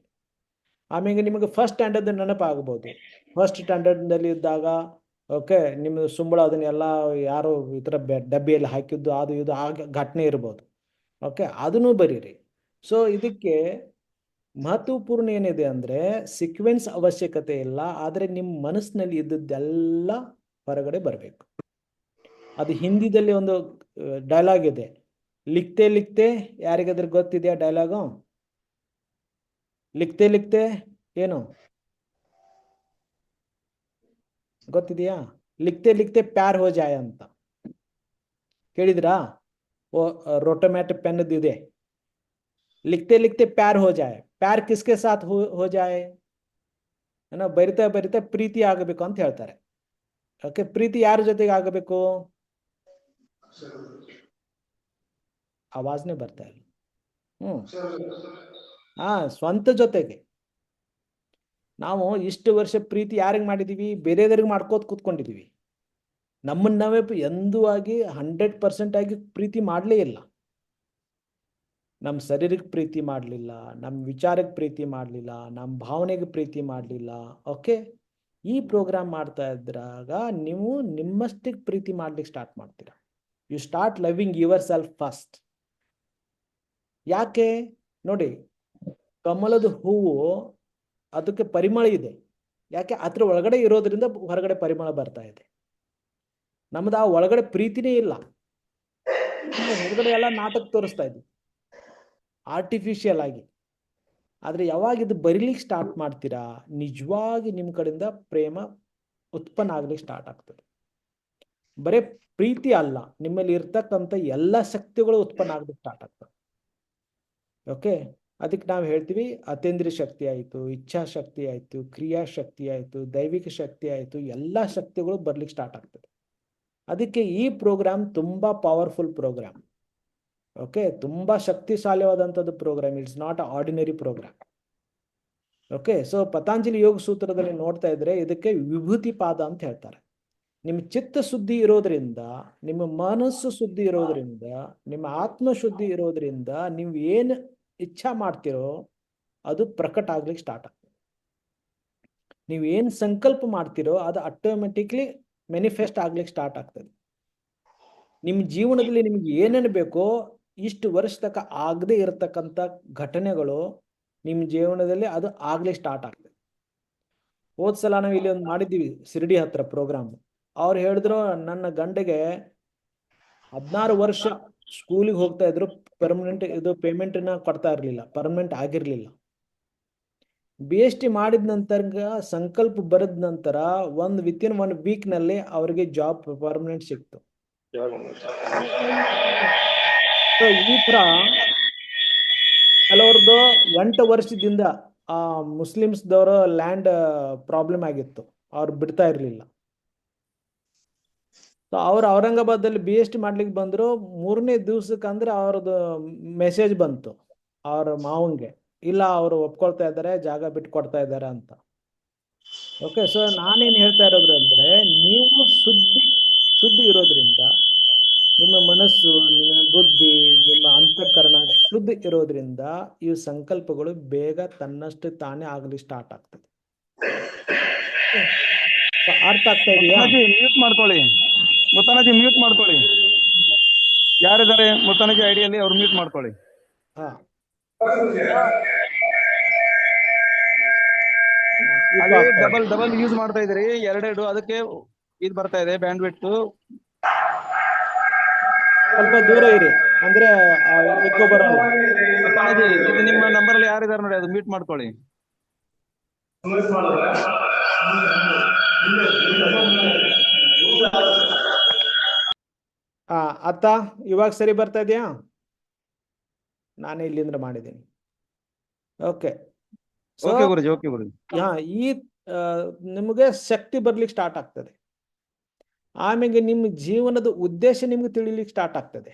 ಆಮೇಲೆ ನಿಮಗೆ ಫಸ್ಟ್ ಸ್ಟ್ಯಾಂಡರ್ಡ್ ನೆನಪಾಗ್ಬೋದು. ಫಸ್ಟ್ ಸ್ಟ್ಯಾಂಡರ್ಡ್ನಲ್ಲಿ ಇದ್ದಾಗ ಓಕೆ ನಿಮ್ಮದು ಸುಂಬಳ ಅದನ್ನೆಲ್ಲ ಯಾರೋ ಈ ಥರ ಡಬ್ಬಿಯಲ್ಲಿ ಹಾಕಿದ್ದು ಅದು ಇದು ಆ ಘಟನೆ ಇರ್ಬೋದು. ಓಕೆ, ಅದನ್ನು ಬರೀರಿ. ಸೊ ಇದಕ್ಕೆ ಮಹತ್ವಪೂರ್ಣ ಏನಿದೆ ಅಂದರೆ ಸೀಕ್ವೆನ್ಸ್ ಅವಶ್ಯಕತೆ ಇಲ್ಲ, ಆದರೆ ನಿಮ್ಮ ಮನಸ್ಸಿನಲ್ಲಿ ಇದ್ದದ್ದೆಲ್ಲ ಹೊರಗಡೆ ಬರಬೇಕು. ಅದು ಹಿಂದಿದಲ್ಲಿ ಒಂದು ಡೈಲಾಗ್ ಇದೆ, ಲಿಖ್ತೆ ಲಿಖ್ತೆ, ಯಾರಿಗಾದ್ರೂ ಗೊತ್ತಿದೆಯಾ ಡೈಲಾಗು? ಲಿಖ್ತೆ ಲಿಖ್ತೆ ಏನು ಗೊತ್ತಿದೆಯಾ? ಲಿಖ್ತೆ ಲಿಖ್ತೆ ಪ್ಯಾರ್ ಹೋ ಜಾಯ್ ಅಂತ ಕೇಳಿದ್ರಾ? रोटोमेट पेन ಇದೆ, लिखते लिखते प्यार हो जाए. प्यार किसके साथ हो जाए? ಏನೋ ಬರಿತಾ ಬರಿತಾ ಪ್ರೀತಿ ಆಗಬೇಕು ಅಂತ ಹೇಳ್ತಾರೆ. ಓಕೆ, ಪ್ರೀತಿ ಯಾರ ಜೊತೆಗೆ ಆಗಬೇಕು? ಆವಾಜ್ನೇ ಬರ್ತಾ ಇಲ್ಲ. ಸ್ವಂತ ಜೊತೆಗೆ. ನಾವು ಇಷ್ಟು ವರ್ಷ ಪ್ರೀತಿ ಯಾರಿಗೆ ಮಾಡಿದೀವಿ? ಬೇರೆದವ್ರಿಗೆ ಮಾಡ್ಕೋತ ಕೂತ್ಕೊಂಡಿದೀವಿ. ನಮ್ಮನ್ನ ನಾವೇ ಎಂದೂ ಆಗಿ 100% ಆಗಿ ಪ್ರೀತಿ ಮಾಡಲೇ ಇಲ್ಲ. ನಮ್ಮ ಶರೀರಕ್ಕೆ ಪ್ರೀತಿ ಮಾಡಲಿಲ್ಲ, ನಮ್ಮ ವಿಚಾರಕ್ಕೆ ಪ್ರೀತಿ ಮಾಡಲಿಲ್ಲ, ನಮ್ಮ ಭಾವನೆಗೆ ಪ್ರೀತಿ ಮಾಡಲಿಲ್ಲ. ಓಕೆ, ಈ ಪ್ರೋಗ್ರಾಮ್ ಮಾಡ್ತಾ ಇದ್ರಾಗ ನೀವು ನಿಮ್ಮಷ್ಟಕ್ಕೆ ಪ್ರೀತಿ ಮಾಡ್ಲಿಕ್ಕೆ ಸ್ಟಾರ್ಟ್ ಮಾಡ್ತೀರಾ. You start loving yourself first. ಯಾಕೆ ನೋಡಿ, ಕಮಲದ ಹೂವು ಅದಕ್ಕೆ ಪರಿಮಳ ಇದೆ. ಯಾಕೆ? ಅದ್ರ ಒಳಗಡೆ ಇರೋದ್ರಿಂದ ಹೊರಗಡೆ ಪರಿಮಳ ಬರ್ತಾ ಇದೆ. ನಮ್ದು ಆ ಒಳಗಡೆ ಪ್ರೀತಿನೇ ಇಲ್ಲ. ಹೊರಗಡೆ ಎಲ್ಲ ನಾಟಕ ತೋರಿಸ್ತಾ ಇದ್ವಿ ಆರ್ಟಿಫಿಷಿಯಲ್ ಆಗಿ. ಆದರೆ ಯಾವಾಗ ಇದು ಬರೀಲಿಕ್ಕೆ ಸ್ಟಾರ್ಟ್ ಮಾಡ್ತೀರಾ, ನಿಜವಾಗಿ ನಿಮ್ಮ ಕಡೆಯಿಂದ ಪ್ರೇಮ ಉತ್ಪನ್ನ ಆಗ್ಲಿಕ್ಕೆ ಸ್ಟಾರ್ಟ್ ಆಗ್ತದೆ. ಬರೀ ಪ್ರೀತಿ ಅಲ್ಲ, ನಿಮ್ಮಲ್ಲಿ ಇರ್ತಕ್ಕಂಥ ಎಲ್ಲ ಶಕ್ತಿಗಳು ಉತ್ಪನ್ನ ಆಗ್ಲಿಕ್ಕೆ ಸ್ಟಾರ್ಟ್ ಆಗ್ತದೆ. ಓಕೆ, ಅದಕ್ಕೆ ನಾವು ಹೇಳ್ತೀವಿ ಅತೇಂದ್ರಿಯ ಶಕ್ತಿ ಆಯಿತು, ಇಚ್ಛಾಶಕ್ತಿ ಆಯಿತು, ಕ್ರಿಯಾಶಕ್ತಿ ಆಯಿತು, ದೈವಿಕ ಶಕ್ತಿ ಆಯಿತು, ಎಲ್ಲ ಶಕ್ತಿಗಳು ಬರ್ಲಿಕ್ಕೆ ಸ್ಟಾರ್ಟ್ ಆಗ್ತದೆ. ಅದಕ್ಕೆ ಈ ಪ್ರೋಗ್ರಾಮ್ ತುಂಬಾ ಪವರ್ಫುಲ್ ಪ್ರೋಗ್ರಾಮ್. ಓಕೆ, ತುಂಬಾ ಶಕ್ತಿಶಾಲಿಯಾದಂಥದ್ದು programme. It's not a ordinary programme. Okay, so Patanjali Yoga ಸೂತ್ರದಲ್ಲಿ ನೋಡ್ತಾ ಇದ್ರೆ ಇದಕ್ಕೆ ವಿಭೂತಿ ಪಾದ ಅಂತ ಹೇಳ್ತಾರೆ. ನಿಮ್ಮ ಚಿತ್ತ ಶುದ್ಧಿ ಇರೋದ್ರಿಂದ, ನಿಮ್ಮ ಮನಸ್ಸು ಶುದ್ಧಿ ಇರೋದ್ರಿಂದ, ನಿಮ್ಮ ಆತ್ಮ ಶುದ್ಧಿ ಇರೋದ್ರಿಂದ ನೀವು ಏನು ಇಚ್ಛಾ ಮಾಡ್ತಿರೋ ಅದು ಪ್ರಕಟ ಆಗ್ಲಿಕ್ಕೆ ಸ್ಟಾರ್ಟ್ ಆಗ್ತದೆ. ನೀವು ಏನು ಸಂಕಲ್ಪ ಮಾಡ್ತಿರೋ ಅದು ಆಟೋಮೆಟಿಕ್ಲಿ ಮ್ಯಾನಿಫೆಸ್ಟ್ ಆಗ್ಲಿಕ್ಕೆ ಸ್ಟಾರ್ಟ್ ಆಗ್ತದೆ. ನಿಮ್ಮ ಜೀವನದಲ್ಲಿ ನಿಮ್ಗೆ ಏನೇನು ಬೇಕೋ ಇಷ್ಟು ವರ್ಷ ತನಕ ಆಗದೆ ಇರತಕ್ಕಂಥ ಘಟನೆಗಳು ನಿಮ್ಮ ಜೀವನದಲ್ಲಿ ಅದು ಆಗ್ಲಿಕ್ಕೆ ಸ್ಟಾರ್ಟ್ ಆಗ್ತದೆ. ಹೋದ್ ಸಲ ನಾವು ಇಲ್ಲಿ ಒಂದು ಮಾಡಿದ್ದೀವಿ ಶಿರ್ಡಿ ಹತ್ರ ಪ್ರೋಗ್ರಾಮ್. ಅವ್ರು ಹೇಳಿದ್ರು ನನ್ನ ಗಂಡಗೆ 16 ವರ್ಷ ಸ್ಕೂಲಿಗೆ ಹೋಗ್ತಾ ಇದ್ರು, ಪರ್ಮನೆಂಟ್ ಇದು ಪೇಮೆಂಟ್ನ ಕೊಡ್ತಾ ಇರಲಿಲ್ಲ, ಪರ್ಮನೆಂಟ್ ಆಗಿರಲಿಲ್ಲ. BST ಮಾಡಿದ ನಂತರ ಸಂಕಲ್ಪ ಬರೆದ ನಂತರ ವಿತಿನ್ 1 ವೀಕ್ನಲ್ಲಿ ಅವರಿಗೆ ಜಾಬ್ ಪರ್ಮನೆಂಟ್ ಸಿಕ್ತು. ಈ ತರ ಕೆಲವ್ರದ್ದು 8 ವರ್ಷದಿಂದ ಆ ಮುಸ್ಲಿಮ್ಸ್ದವರ ಲ್ಯಾಂಡ್ ಪ್ರಾಬ್ಲಮ್ ಆಗಿತ್ತು, ಅವ್ರು ಬಿಡ್ತಾ ಇರಲಿಲ್ಲ. ಸೊ ಅವ್ರು ಔರಂಗಾಬಾದಲ್ಲಿ BST ಮಾಡ್ಲಿಕ್ಕೆ ಬಂದ್ರು. 3ನೇ ದಿವ್ಸಕ್ಕೆ ಅಂದ್ರೆ ಅವ್ರದ್ದು ಮೆಸೇಜ್ ಬಂತು ಅವ್ರ ಮಾವಂಗೆ, ಇಲ್ಲ ಅವರು ಒಪ್ಕೊಳ್ತಾ ಇದ್ದಾರೆ, ಜಾಗ ಬಿಟ್ಟು ಕೊಡ್ತಾ ಇದ್ದಾರೆ ಅಂತ. ಓಕೆ, ಸೊ ನಾನೇನು ಹೇಳ್ತಾ ಇರೋದು ಅಂದ್ರೆ, ನೀವು ಶುದ್ಧಿ ಇರೋದ್ರಿಂದ, ನಿಮ್ಮ ಮನಸ್ಸು, ನಿಮ್ಮ ಬುದ್ಧಿ, ನಿಮ್ಮ ಅಂತಃಕರಣ ಶುದ್ಧ ಇರೋದ್ರಿಂದ ಈ ಸಂಕಲ್ಪಗಳು ಬೇಗ ತನ್ನಷ್ಟು ತಾನೇ ಆಗಲಿ ಸ್ಟಾರ್ಟ್ ಆಗ್ತದೆ. ಅರ್ಥ ಆಗ್ತಾ ಇದೆಯಾ? ಮ್ಯೂಟ್ ಮಾಡ್ಕೊಳ್ಳಿ ಮುತ್ತನಜಿ, ಮ್ಯೂಟ್ ಮಾಡ್ಕೊಳ್ಳಿ. ಯಾರಿದ್ದಾರೆ ಮುತ್ತನಜಿ ಐಡಿಯಲ್ಲಿ ಅವ್ರು ಮ್ಯೂಟ್ ಮಾಡ್ಕೊಳ್ಳಿ. ಅಲ್ಲಿ ಡಬಲ್ ಯೂಸ್ ಮಾಡ್ತಾ ಇದ್ರಿ, 2 ಅದಕ್ಕೆ ಇದು ಬರ್ತಾ ಇದೆ ಬ್ಯಾಂಡ್ ವಿಡ್ತ್. ಸ್ವಲ್ಪ ದೂರ ಇರಿ ಅಂದ್ರೆ ಎಕೋ ಬರಲ್ಲ. ಇದು ನಿಮ್ಮ ನಂಬರ್ ಅಲ್ಲಿ ಯಾರಿದ್ದಾರೆ ನೋಡಿ, ಅದು ಮ್ಯೂಟ್ ಮಾಡ್ಕೊಳ್ಳಿ. ಅತ್ತ ಇವಾಗ ಸರಿ ಬರ್ತಾ ಇದೆಯಾ? ನಾನೇ ಇಲ್ಲಿಂದ ಮಾಡಿದ್ದೀನಿ. ಓಕೆ. ಸೊ ಓಕೆ ಗುರುಜಿ, ಓಕೆ ಗುರುಜಿ. ಈ ನಿಮಗೆ ಶಕ್ತಿ ಬರ್ಲಿಕ್ಕೆ ಸ್ಟಾರ್ಟ್ ಆಗ್ತದೆ. ಆಮೇಲೆ ನಿಮ್ಮ ಜೀವನದ ಉದ್ದೇಶ ನಿಮ್ಗೆ ತಿಳಿಲಿಕ್ಕೆ ಸ್ಟಾರ್ಟ್ ಆಗ್ತದೆ.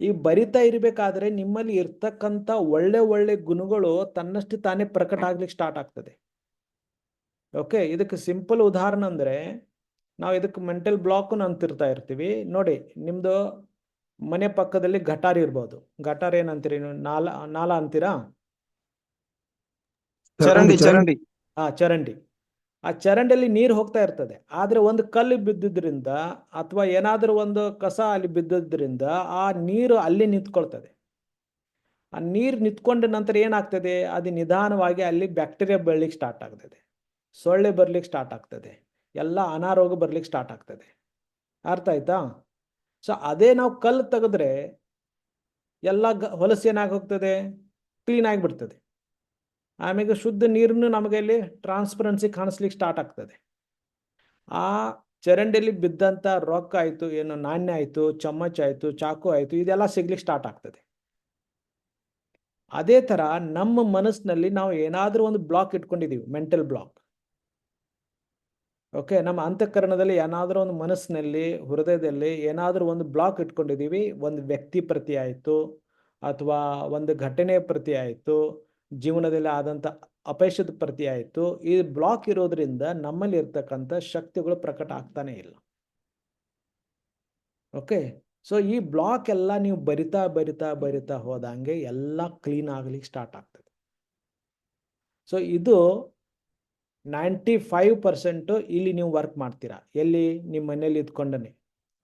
ಈ ಬರಿತಾ ಇರಬೇಕಾದ್ರೆ ನಿಮ್ಮಲ್ಲಿ ಇರ್ತಕ್ಕಂಥ ಒಳ್ಳೆ ಒಳ್ಳೆ ಗುಣಗಳು ತನ್ನಷ್ಟು ತಾನೇ ಪ್ರಕಟ ಆಗ್ಲಿಕ್ಕೆ ಸ್ಟಾರ್ಟ್ ಆಗ್ತದೆ. ಓಕೆ, ಇದಕ್ಕೆ ಸಿಂಪಲ್ ಉದಾಹರಣೆ ಅಂದ್ರೆ ನಾವು ಇದಕ್ಕೆ ಮೆಂಟಲ್ ಬ್ಲಾಕ್ ಅಂತಿರ್ತಾ ಇರ್ತೀವಿ ನೋಡಿ. ನಿಮ್ದು ಮನೆ ಪಕ್ಕದಲ್ಲಿ ಗಟಾರ್ ಇರ್ಬೋದು. ಗಟಾರ್ ಏನಂತೀರಿ ನೀವು? ನಾಲ ಅಂತೀರಾ? ಚರಂಡಿ ಚರಂಡಿ. ಚರಂಡಿ. ಆ ಚರಂಡಿಯಲ್ಲಿ ನೀರು ಹೋಗ್ತಾ ಇರ್ತದೆ. ಆದ್ರೆ ಒಂದು ಕಲ್ಲು ಬಿದ್ದಿದ್ರಿಂದ ಅಥವಾ ಏನಾದ್ರೂ ಒಂದು ಕಸ ಅಲ್ಲಿ ಬಿದ್ದಿದ್ರಿಂದ ಆ ನೀರು ಅಲ್ಲಿ ನಿಂತ್ಕೊಳ್ತದೆ. ಆ ನೀರು ನಿಂತ್ಕೊಂಡ ನಂತರ ಏನಾಗ್ತದೆ? ಅದು ನಿಧಾನವಾಗಿ ಅಲ್ಲಿ ಬ್ಯಾಕ್ಟೀರಿಯಾ ಬೆಳಲಿಕ್ಕೆ ಸ್ಟಾರ್ಟ್ ಆಗ್ತದೆ, ಸೊಳ್ಳೆ ಬರ್ಲಿಕ್ಕೆ ಸ್ಟಾರ್ಟ್ ಆಗ್ತದೆ, ಎಲ್ಲ ಅನಾರೋಗ್ಯ ಬರ್ಲಿಕ್ಕೆ ಸ್ಟಾರ್ಟ್ ಆಗ್ತದೆ. ಅರ್ಥ ಆಯ್ತಾ? ಸೊ ಅದೇ ನಾವು ಕಲ್ಲು ತೆಗೆದ್ರೆ ಎಲ್ಲ ಹೊಲಸು ಏನಾಗಿ ಹೋಗ್ತದೆ? ಕ್ಲೀನ್ ಆಗಿಬಿಡ್ತದೆ. ಆಮೇಲೆ ಶುದ್ಧ ನೀರನ್ನು ನಮಗೆ ಇಲ್ಲಿ ಟ್ರಾನ್ಸ್ಪರೆನ್ಸಿ ಕಾಣಿಸ್ಲಿಕ್ಕೆ ಸ್ಟಾರ್ಟ್ ಆಗ್ತದೆ. ಆ ಚರಂಡಿಯಲ್ಲಿ ಬಿದ್ದಂಥ ರೊಕ್ಕ ಆಯಿತು, ಏನು ನಾಣ್ಯ ಆಯಿತು, ಚಮ್ಮಚ ಆಯಿತು, ಚಾಕು ಆಯಿತು, ಇದೆಲ್ಲ ಸಿಗ್ಲಿಕ್ಕೆ ಸ್ಟಾರ್ಟ್ ಆಗ್ತದೆ. ಅದೇ ಥರ ನಮ್ಮ ಮನಸ್ಸಿನಲ್ಲಿ ನಾವು ಏನಾದರೂ ಒಂದು ಬ್ಲಾಕ್ ಇಟ್ಕೊಂಡಿದ್ದೀವಿ, ಮೆಂಟಲ್ ಬ್ಲಾಕ್. ಓಕೆ, ನಮ್ಮ ಅಂತಃಕರಣದಲ್ಲಿ ಏನಾದರೂ ಒಂದು ಮನಸ್ಸಿನಲ್ಲಿ, ಹೃದಯದಲ್ಲಿ ಏನಾದರೂ ಒಂದು ಬ್ಲಾಕ್ ಇಟ್ಕೊಂಡಿದ್ದೀವಿ. ಒಂದು ವ್ಯಕ್ತಿ ಪ್ರತಿ ಆಯಿತು ಅಥವಾ ಒಂದು ಘಟನೆ ಪ್ರತಿ ಆಯಿತು, ಜೀವನದಲ್ಲಿ ಆದಂಥ ಅಪಯಶದ ಪ್ರತಿ ಆಯಿತು. ಈ ಬ್ಲಾಕ್ ಇರೋದ್ರಿಂದ ನಮ್ಮಲ್ಲಿ ಇರ್ತಕ್ಕಂಥ ಶಕ್ತಿಗಳು ಪ್ರಕಟ ಆಗ್ತಾನೆ ಇಲ್ಲ. ಓಕೆ, ಸೊ ಈ ಬ್ಲಾಕ್ ಎಲ್ಲ ನೀವು ಬರಿತಾ ಬರಿತಾ ಬರಿತಾ ಹೋದಂಗೆ ಎಲ್ಲ ಕ್ಲೀನ್ ಆಗ್ಲಿಕ್ಕೆ ಸ್ಟಾರ್ಟ್ ಆಗ್ತದೆ. ಸೊ ಇದು 95% ಇಲ್ಲಿ ನೀವು ವರ್ಕ್ ಮಾಡ್ತೀರಾ. ಎಲ್ಲಿ? ನಿಮ್ಮ ಮನೇಲಿ ಇದ್ಕೊಂಡನೆ.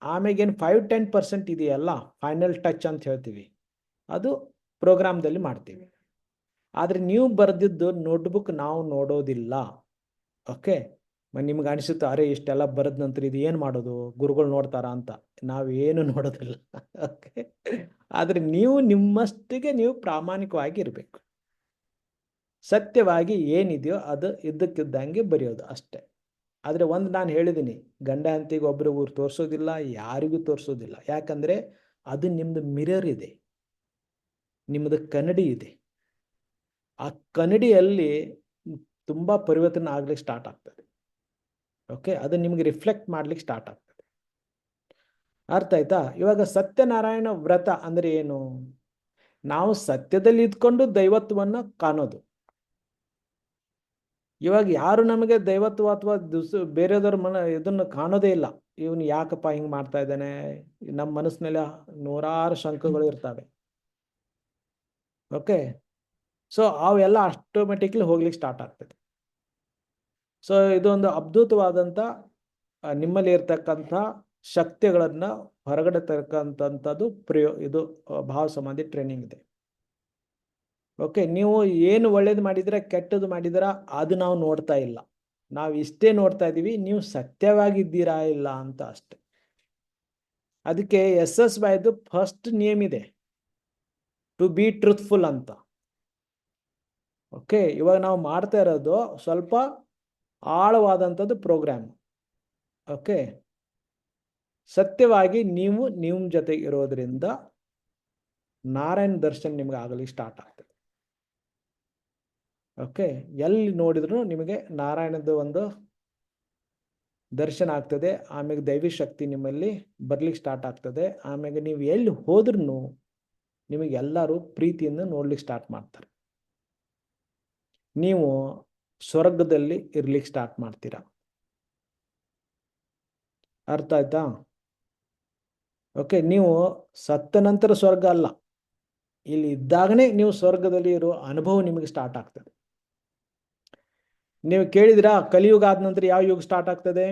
ಆಮೇಗೇನು 5-10% ಇದೆಯಲ್ಲ, ಫೈನಲ್ ಟಚ್ ಅಂತ ಹೇಳ್ತೀವಿ, ಅದು ಪ್ರೋಗ್ರಾಮ್ದಲ್ಲಿ ಮಾಡ್ತೀವಿ. ಆದರೆ ನೀವು ಬರೆದಿದ್ದು ನೋಟ್ಬುಕ್ ನಾವು ನೋಡೋದಿಲ್ಲ. ಓಕೆ, ನಿಮ್ಗೆ ಅನಿಸುತ್ತೆ ಅರೆ ಇಷ್ಟೆಲ್ಲ ಬರೆದ ನಂತರ ಇದು ಏನು ಮಾಡೋದು, ಗುರುಗಳು ನೋಡ್ತಾರ ಅಂತ. ನಾವೇನು ನೋಡೋದಿಲ್ಲ. ಓಕೆ, ಆದರೆ ನೀವು ನಿಮ್ಮಷ್ಟಿಗೆ ನೀವು ಪ್ರಾಮಾಣಿಕವಾಗಿ ಇರಬೇಕು. ಸತ್ಯವಾಗಿ ಏನಿದೆಯೋ ಅದು ಇದ್ದಕ್ಕಿದ್ದಂಗೆ ಬರೆಯೋದು ಅಷ್ಟೇ. ಆದರೆ ಒಂದು ನಾನು ಹೇಳಿದ್ದೀನಿ, ಗಂಡ ಹೆಂಡತಿಗೆ ಒಬ್ರಿಗೂ ತೋರಿಸೋದಿಲ್ಲ, ಯಾರಿಗೂ ತೋರಿಸೋದಿಲ್ಲ. ಯಾಕಂದರೆ ಅದು ನಿಮ್ಮದು ಮಿರರ್ ಇದೆ, ನಿಮ್ಮದು ಕನ್ನಡಿ ಇದೆ. ಆ ಕನ್ನಡಿಯಲ್ಲಿ ತುಂಬ ಪರಿವರ್ತನೆ ಆಗ್ಲಿಕ್ಕೆ ಸ್ಟಾರ್ಟ್ ಆಗ್ತದೆ. ಓಕೆ, ಅದು ನಿಮಗೆ ರಿಫ್ಲೆಕ್ಟ್ ಮಾಡ್ಲಿಕ್ಕೆ ಸ್ಟಾರ್ಟ್ ಆಗ್ತದೆ. ಅರ್ಥ ಆಯ್ತಾ? ಇವಾಗ ಸತ್ಯನಾರಾಯಣ ವ್ರತ ಅಂದರೆ ಏನು? ನಾವು ಸತ್ಯದಲ್ಲಿ ಇದ್ಕೊಂಡು ದೈವತ್ವವನ್ನು ಕಾಣೋದು. ಇವಾಗ ಯಾರು ನಮಗೆ ದೈವತ್ವ ಅಥವಾ ಬೇರೆದವ್ರ ಇದನ್ನು ಕಾಣೋದೇ ಇಲ್ಲ. ಇವನು ಯಾಕಪ್ಪ ಹಿಂಗೆ ಮಾಡ್ತಾ ಇದ್ದಾನೆ? ನಮ್ಮ ಮನಸ್ಸಿನಲ್ಲಿ ನೂರಾರು ಶಂಕಗಳು ಇರ್ತವೆ. ಓಕೆ, ಸೊ ಅವೆಲ್ಲ ಆಟೋಮೆಟಿಕ್ಲಿ ಹೋಗ್ಲಿಕ್ಕೆ ಸ್ಟಾರ್ಟ್ ಆಗ್ತದೆ. ಸೊ ಇದೊಂದು ಅದ್ಭುತವಾದಂಥ ನಿಮ್ಮಲ್ಲಿ ಇರ್ತಕ್ಕಂಥ ಶಕ್ತಿಗಳನ್ನು ಹೊರಗಡೆ ತರಕ್ಕಂಥದ್ದು ಇದು ಭಾವ ಸಮಾಧಿ ಟ್ರೈನಿಂಗ್ ಇದೆ. ಓಕೆ, ನೀವು ಏನು ಒಳ್ಳೇದು ಮಾಡಿದ್ರೆ ಕೆಟ್ಟದ್ದು ಮಾಡಿದಿರ ಅದು ನಾವು ನೋಡ್ತಾ ಇಲ್ಲ. ನಾವು ಇಷ್ಟೇ ನೋಡ್ತಾ ಇದ್ದೀವಿ, ನೀವು ಸತ್ಯವಾಗಿದ್ದೀರಾ ಇಲ್ಲ ಅಂತ ಅಷ್ಟೆ. ಅದಕ್ಕೆ SSYದು ಫಸ್ಟ್ ನಿಯಮ ಇದೆ, ಟು ಬಿ ಟ್ರೂತ್ಫುಲ್ ಅಂತ. ಓಕೆ, ಇವಾಗ ನಾವು ಮಾಡ್ತಾ ಇರೋದು ಸ್ವಲ್ಪ ಆಳವಾದಂಥದ್ದು ಪ್ರೋಗ್ರಾಮ್. ಓಕೆ, ಸತ್ಯವಾಗಿ ನೀವು ನಿಮ್ಮ ಜೊತೆ ಇರೋದ್ರಿಂದ ನಾರಾಯಣ ದರ್ಶನ ನಿಮ್ಗೆ ಆಗಲಿಕ್ಕೆ ಸ್ಟಾರ್ಟ್ ಆಗ್ತದೆ. ಓಕೆ, ಎಲ್ಲಿ ನೋಡಿದ್ರು ನಿಮಗೆ ನಾರಾಯಣದ ಒಂದು ದರ್ಶನ ಆಗ್ತದೆ. ಆಮೇಲೆ ದೈವಿ ಶಕ್ತಿ ನಿಮ್ಮಲ್ಲಿ ಬರ್ಲಿಕ್ಕೆ ಸ್ಟಾರ್ಟ್ ಆಗ್ತದೆ. ಆಮೇಲೆ ನೀವು ಎಲ್ಲಿ ಹೋದ್ರೂ ನಿಮಗೆ ಎಲ್ಲರೂ ಪ್ರೀತಿಯಿಂದ ನೋಡ್ಲಿಕ್ಕೆ ಸ್ಟಾರ್ಟ್ ಮಾಡ್ತಾರೆ. ನೀವು ಸ್ವರ್ಗದಲ್ಲಿ ಇರ್ಲಿಕ್ಕೆ ಸ್ಟಾರ್ಟ್ ಮಾಡ್ತೀರಾ. ಅರ್ಥ ಆಯ್ತಾ? ಓಕೆ, ನೀವು ಸತ್ತ ನಂತರ ಸ್ವರ್ಗ ಅಲ್ಲ, ಇಲ್ಲಿ ಇದ್ದಾಗನೇ ನೀವು ಸ್ವರ್ಗದಲ್ಲಿ ಇರೋ ಅನುಭವ ನಿಮಗೆ ಸ್ಟಾರ್ಟ್ ಆಗ್ತದೆ. ನೀವು ಕೇಳಿದಿರಾ ಕಲಿಯುಗ ಆದ ನಂತರ ಯಾವ ಯುಗ ಸ್ಟಾರ್ಟ್ ಆಗ್ತದೆ?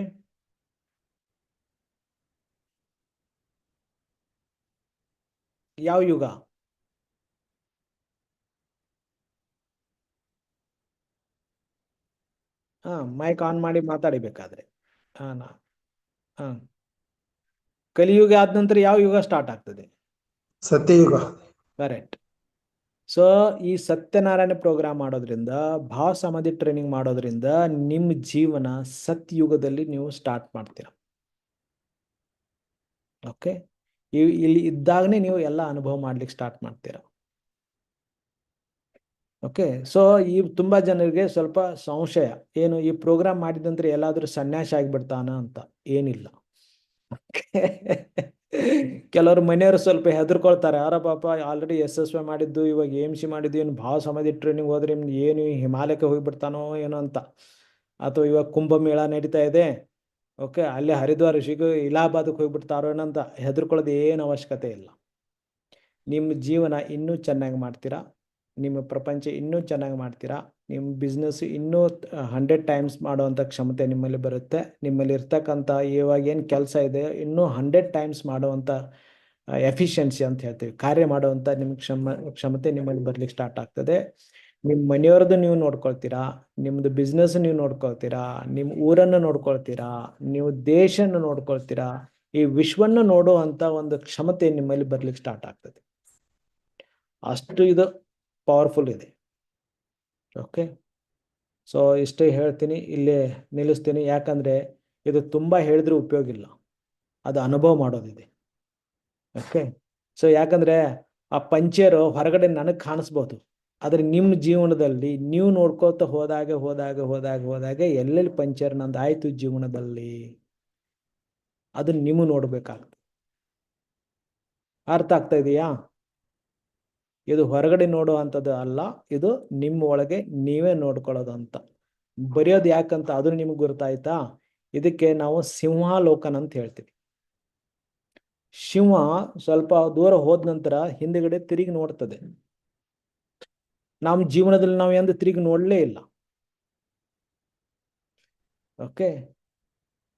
ಯಾವ ಯುಗ? ಮೈಕ್ ಆನ್ ಮಾಡಿ ಮಾತಾಡಿಬೇಕಾದ್ರೆ. ಕಲಿಯುಗ ಆದ ನಂತರ ಯಾವ ಯುಗ ಸ್ಟಾರ್ಟ್ ಆಗ್ತದೆ? ಸತ್ಯಯುಗ. ಕರೆಕ್ಟ್. ಸೊ ಈ ಸತ್ಯನಾರಾಯಣ ಪ್ರೋಗ್ರಾಮ್ ಮಾಡೋದ್ರಿಂದ, ಭಾವ ಸಮಾಧಿ ಟ್ರೈನಿಂಗ್ ಮಾಡೋದ್ರಿಂದ ನಿಮ್ಮ ಜೀವನ ಸತ್ಯುಗದಲ್ಲಿ ನೀವು ಸ್ಟಾರ್ಟ್ ಮಾಡ್ತೀರಾ. ಓಕೆ, ಇಲ್ಲಿ ಇದ್ದಾಗನೇ ನೀವು ಎಲ್ಲ ಅನುಭವ ಮಾಡ್ಲಿಕ್ಕೆ ಸ್ಟಾರ್ಟ್ ಮಾಡ್ತೀರಾ. ಓಕೆ, ಸೊ ಈ ತುಂಬಾ ಜನರಿಗೆ ಸ್ವಲ್ಪ ಸಂಶಯ, ಏನು ಈ ಪ್ರೋಗ್ರಾಮ್ ಮಾಡಿದಂದ್ರೆ ಎಲ್ಲಾದ್ರೂ ಸನ್ಯಾಸಿ ಆಗಿಬಿಡ್ತಾನ ಅಂತ. ಏನಿಲ್ಲ. ಕೆಲವರು ಮನೆಯವರು ಸ್ವಲ್ಪ ಹೆದರ್ಕೊಳ್ತಾರೆ, ಯಾರ ಪಾಪ ಆಲ್ರೆಡಿ SSY ಮಾಡಿದ್ದು, ಇವಾಗ AMC ಮಾಡಿದ್ದು, ಏನು ಭಾವ ಸಮಾಧಿ ಟ್ರೈನಿಂಗ್ ಹೋದ್ರೆ ಏನು ಹಿಮಾಲಯಕ್ಕೆ ಹೋಗಿಬಿಡ್ತಾನೋ ಏನೋ ಅಂತ, ಅಥವಾ ಇವಾಗ ಕುಂಭಮೇಳ ನಡೀತಾ ಇದೆ, ಓಕೆ, ಅಲ್ಲಿ ಹರಿದ್ವಾರ ಇಲಾಹಾಬಾದಕ್ಕೆ ಹೋಗ್ಬಿಡ್ತಾರೋ ಏನಂತ ಹೆದರ್ಕೊಳ್ಳೋದು ಏನು ಅವಶ್ಯಕತೆ ಇಲ್ಲ. ನಿಮ್ಮ ಜೀವನ ಇನ್ನೂ ಚೆನ್ನಾಗಿ ಮಾಡ್ತೀರಾ, ನಿಮ್ಮ ಪ್ರಪಂಚ ಇನ್ನೂ ಚೆನ್ನಾಗಿ ಮಾಡ್ತೀರಾ, ನಿಮ್ಮ ಬಿಸ್ನೆಸ್ ಇನ್ನೂ 100 ಟೈಮ್ಸ್ ಮಾಡುವಂಥ ಕ್ಷಮತೆ ನಿಮ್ಮಲ್ಲಿ ಬರುತ್ತೆ. ನಿಮ್ಮಲ್ಲಿ ಇರ್ತಕ್ಕಂಥ ಇವಾಗ ಏನು ಕೆಲಸ ಇದೆ ಇನ್ನೂ 100 ಟೈಮ್ಸ್ ಮಾಡುವಂಥ ಎಫಿಷಿಯನ್ಸಿ ಅಂತ ಹೇಳ್ತೀವಿ, ಕಾರ್ಯ ಮಾಡುವಂಥ ನಿಮ್ಮ ಕ್ಷಮತೆ ನಿಮ್ಮಲ್ಲಿ ಬರ್ಲಿಕ್ಕೆ ಸ್ಟಾರ್ಟ್ ಆಗ್ತದೆ. ನಿಮ್ಮ ಮನೆಯವ್ರದ್ದು ನೀವು ನೋಡ್ಕೊಳ್ತೀರಾ, ನಿಮ್ಮದು ಬಿಸ್ನೆಸ್ ನೀವು ನೋಡ್ಕೊಳ್ತೀರಾ, ನಿಮ್ಮ ಊರನ್ನು ನೋಡ್ಕೊಳ್ತೀರಾ, ನೀವು ದೇಶನ ನೋಡ್ಕೊಳ್ತೀರಾ, ಈ ವಿಶ್ವವನ್ನು ನೋಡುವಂಥ ಒಂದು ಕ್ಷಮತೆ ನಿಮ್ಮಲ್ಲಿ ಬರ್ಲಿಕ್ಕೆ ಸ್ಟಾರ್ಟ್ ಆಗ್ತದೆ. ಅಷ್ಟು ಇದು ಪವರ್ಫುಲ್ ಇದೆ. ಓಕೆ, ಸೊ ಇಷ್ಟೇ ಹೇಳ್ತೀನಿ, ಇಲ್ಲೇ ನಿಲ್ಲಿಸ್ತೀನಿ. ಯಾಕಂದರೆ ಇದು ತುಂಬ ಹೇಳಿದ್ರೂ ಉಪಯೋಗ ಇಲ್ಲ, ಅದು ಅನುಭವ ಮಾಡೋದಿದೆ. ಓಕೆ, ಸೊ ಯಾಕಂದರೆ ಆ ಪಂಚರು ಹೊರಗಡೆ ನನಗೆ ಕಾಣಿಸ್ಬೋದು, ಆದರೆ ನಿಮ್ಮ ಜೀವನದಲ್ಲಿ ನೀವು ನೋಡ್ಕೋತ ಹೋದಾಗ ಹೋದಾಗ ಹೋದಾಗ ಹೋದಾಗ ಎಲ್ಲೆಲ್ಲಿ ಪಂಚರ್ ನಂದು ಆಯಿತು ಜೀವನದಲ್ಲಿ, ಅದು ನೀವು ನೋಡಬೇಕಾಗ್ತದೆ. ಅರ್ಥ ಆಗ್ತಾ ಇದೆಯಾ? ಇದು ಹೊರಗಡೆ ನೋಡುವಂಥದ್ದು ಅಲ್ಲ, ಇದು ನಿಮ್ಮ ಒಳಗೆ ನೀವೇ ನೋಡ್ಕೊಳ್ಳೋದು ಅಂತ. ಬರೆಯೋದು ಯಾಕಂತ ಅದು ನಿಮ್ಗೆ ಗೊತ್ತಾಯ್ತಾ? ಇದಕ್ಕೆ ನಾವು ಸಿಂಹಾಲೋಕನ ಅಂತ ಹೇಳ್ತೀವಿ. ಸಿಂಹ ಸ್ವಲ್ಪ ದೂರ ಹೋದ ನಂತರ ಹಿಂದ್ಗಡೆ ತಿರುಗಿ ನೋಡ್ತದೆ. ನಮ್ಮ ಜೀವನದಲ್ಲಿ ನಾವು ಎಂದು ತಿರುಗಿ ನೋಡಲೇ ಇಲ್ಲ. ಓಕೆ,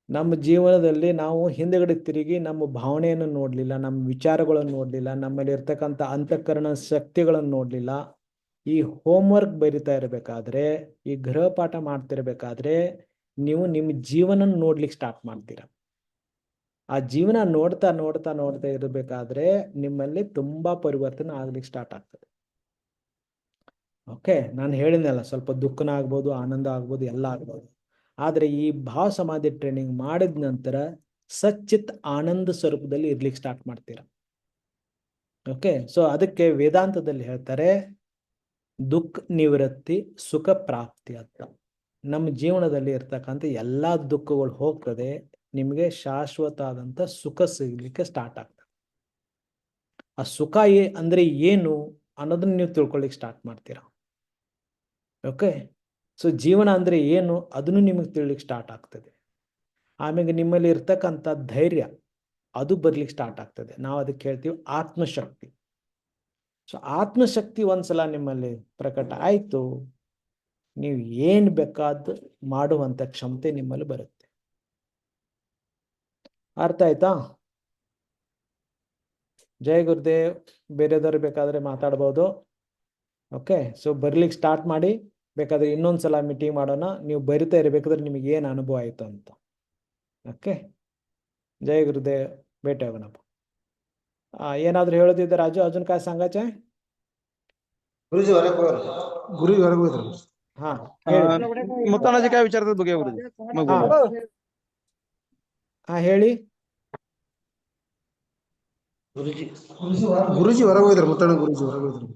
ನಮ್ಮ ಜೀವನದಲ್ಲಿ ನಾವು ಹಿಂದೆಗಡೆ ತಿರುಗಿ ನಮ್ಮ ಭಾವನೆಯನ್ನು ನೋಡಲಿಲ್ಲ, ನಮ್ಮ ವಿಚಾರಗಳನ್ನು ನೋಡಲಿಲ್ಲ, ನಮ್ಮಲ್ಲಿ ಇರ್ತಕ್ಕಂಥ ಅಂತಃಕರಣ ಶಕ್ತಿಗಳನ್ನು ನೋಡಲಿಲ್ಲ. ಈ ಹೋಮ್ವರ್ಕ್ ಬರಿತಾ ಇರಬೇಕಾದ್ರೆ, ಈ ಗೃಹಪಾಠ ಮಾಡ್ತಿರ್ಬೇಕಾದ್ರೆ ನೀವು ನಿಮ್ಮ ಜೀವನ ನೋಡ್ಲಿಕ್ಕೆ ಸ್ಟಾರ್ಟ್ ಮಾಡ್ತೀರಾ. ಆ ಜೀವನ ನೋಡ್ತಾ ನೋಡ್ತಾ ನೋಡ್ತಾ ಇರಬೇಕಾದ್ರೆ ನಿಮ್ಮಲ್ಲಿ ತುಂಬಾ ಪರಿವರ್ತನೆ ಆಗ್ಲಿಕ್ಕೆ ಸ್ಟಾರ್ಟ್ ಆಗ್ತದೆ. ಓಕೆ, ನಾನು ಹೇಳಿದ್ನಲ್ಲ, ಸ್ವಲ್ಪ ದುಃಖನ ಆಗ್ಬೋದು, ಆನಂದ ಆಗ್ಬೋದು, ಎಲ್ಲ ಆಗ್ಬೋದು. ಆದರೆ ಈ ಭಾವ ಸಮಾಧಿ ಟ್ರೈನಿಂಗ್ ಮಾಡಿದ ನಂತರ ಸಚ್ಚಿತ್ ಆನಂದ ಸ್ವರೂಪದಲ್ಲಿ ಇರ್ಲಿಕ್ಕೆ ಸ್ಟಾರ್ಟ್ ಮಾಡ್ತೀರಾ. ಓಕೆ, ಸೊ ಅದಕ್ಕೆ ವೇದಾಂತದಲ್ಲಿ ಹೇಳ್ತಾರೆ ದುಃಖ ನಿವೃತ್ತಿ ಸುಖ ಪ್ರಾಪ್ತಿ ಅಂತ. ನಮ್ಮ ಜೀವನದಲ್ಲಿ ಇರ್ತಕ್ಕಂಥ ಎಲ್ಲ ದುಃಖಗಳು ಹೋಗ್ತದೆ, ನಿಮಗೆ ಶಾಶ್ವತ ಆದಂಥ ಸುಖ ಸಿಗ್ಲಿಕ್ಕೆ ಸ್ಟಾರ್ಟ್ ಆಗ್ತದೆ. ಆ ಸುಖ ಅಂದ್ರೆ ಏನು ಅನ್ನೋದನ್ನ ನೀವು ತಿಳ್ಕೊಳ್ಳಿಕ್ಕೆ ಸ್ಟಾರ್ಟ್ ಮಾಡ್ತೀರಾ. ಓಕೆ, ಸೊ ಜೀವನ ಅಂದ್ರೆ ಏನು ಅದನ್ನು ನಿಮಗೆ ತಿಳಿಲಿಕ್ಕೆ ಸ್ಟಾರ್ಟ್ ಆಗ್ತದೆ. ಆಮೇಲೆ ನಿಮ್ಮಲ್ಲಿ ಇರ್ತಕ್ಕಂಥ ಧೈರ್ಯ ಅದು ಬರ್ಲಿಕ್ಕೆ ಸ್ಟಾರ್ಟ್ ಆಗ್ತದೆ. ನಾವು ಅದಕ್ಕೆ ಹೇಳ್ತೀವಿ ಆತ್ಮಶಕ್ತಿ. ಸೊ ಆತ್ಮಶಕ್ತಿ ಒಂದ್ಸಲ ನಿಮ್ಮಲ್ಲಿ ಪ್ರಕಟ ಆಯ್ತು, ನೀವು ಏನ್ ಬೇಕಾದ ಮಾಡುವಂತ ಕ್ಷಮತೆ ನಿಮ್ಮಲ್ಲಿ ಬರುತ್ತೆ. ಅರ್ಥ ಆಯ್ತಾ? ಜೈ ಗುರುದೇವ್. ಬೇರೆದವ್ರು ಬೇಕಾದ್ರೆ ಮಾತಾಡ್ಬೋದು. ಓಕೆ, ಸೊ ಬರ್ಲಿಕ್ಕೆ ಸ್ಟಾರ್ಟ್ ಮಾಡಿ. ಬೇಕಾದ್ರೆ ಇನ್ನೊಂದ್ಸಲ ಮೀಟಿಂಗ್ ಮಾಡೋಣ. ನೀವು ಬರಿತಾ ಇರಬೇಕಾದ್ರೆ ನಿಮಗೆ ಏನು ಅನುಭವ ಆಯ್ತು ಅಂತ. ಓಕೆ, ಜೈ ಗುರುದೇವ್. ಭೇಟಿ ಆಗೋಣಪ್ಪ. ಏನಾದ್ರು ಹೇಳೋದಿದ್ದೆ ರಾಜು? ಅರ್ಜುನ್ काय सांगायचं आहे? गुरुजी ಹೊರಗೆ ಹೋದ್ರು. हा ಹೇಳಿ. ಮುತ್ತಣ್ಣಜಿ काय विचारतात बघूया गुरुजी. मग हा बोलू. हा ಹೇಳಿ. ಗುರುಜಿ ಹೊರಗೆ ಹೋದ್ರು. ಮುತ್ತಣ್ಣ ಗುರುಜಿ ಹೊರಗೆ ಹೋದ್ರು.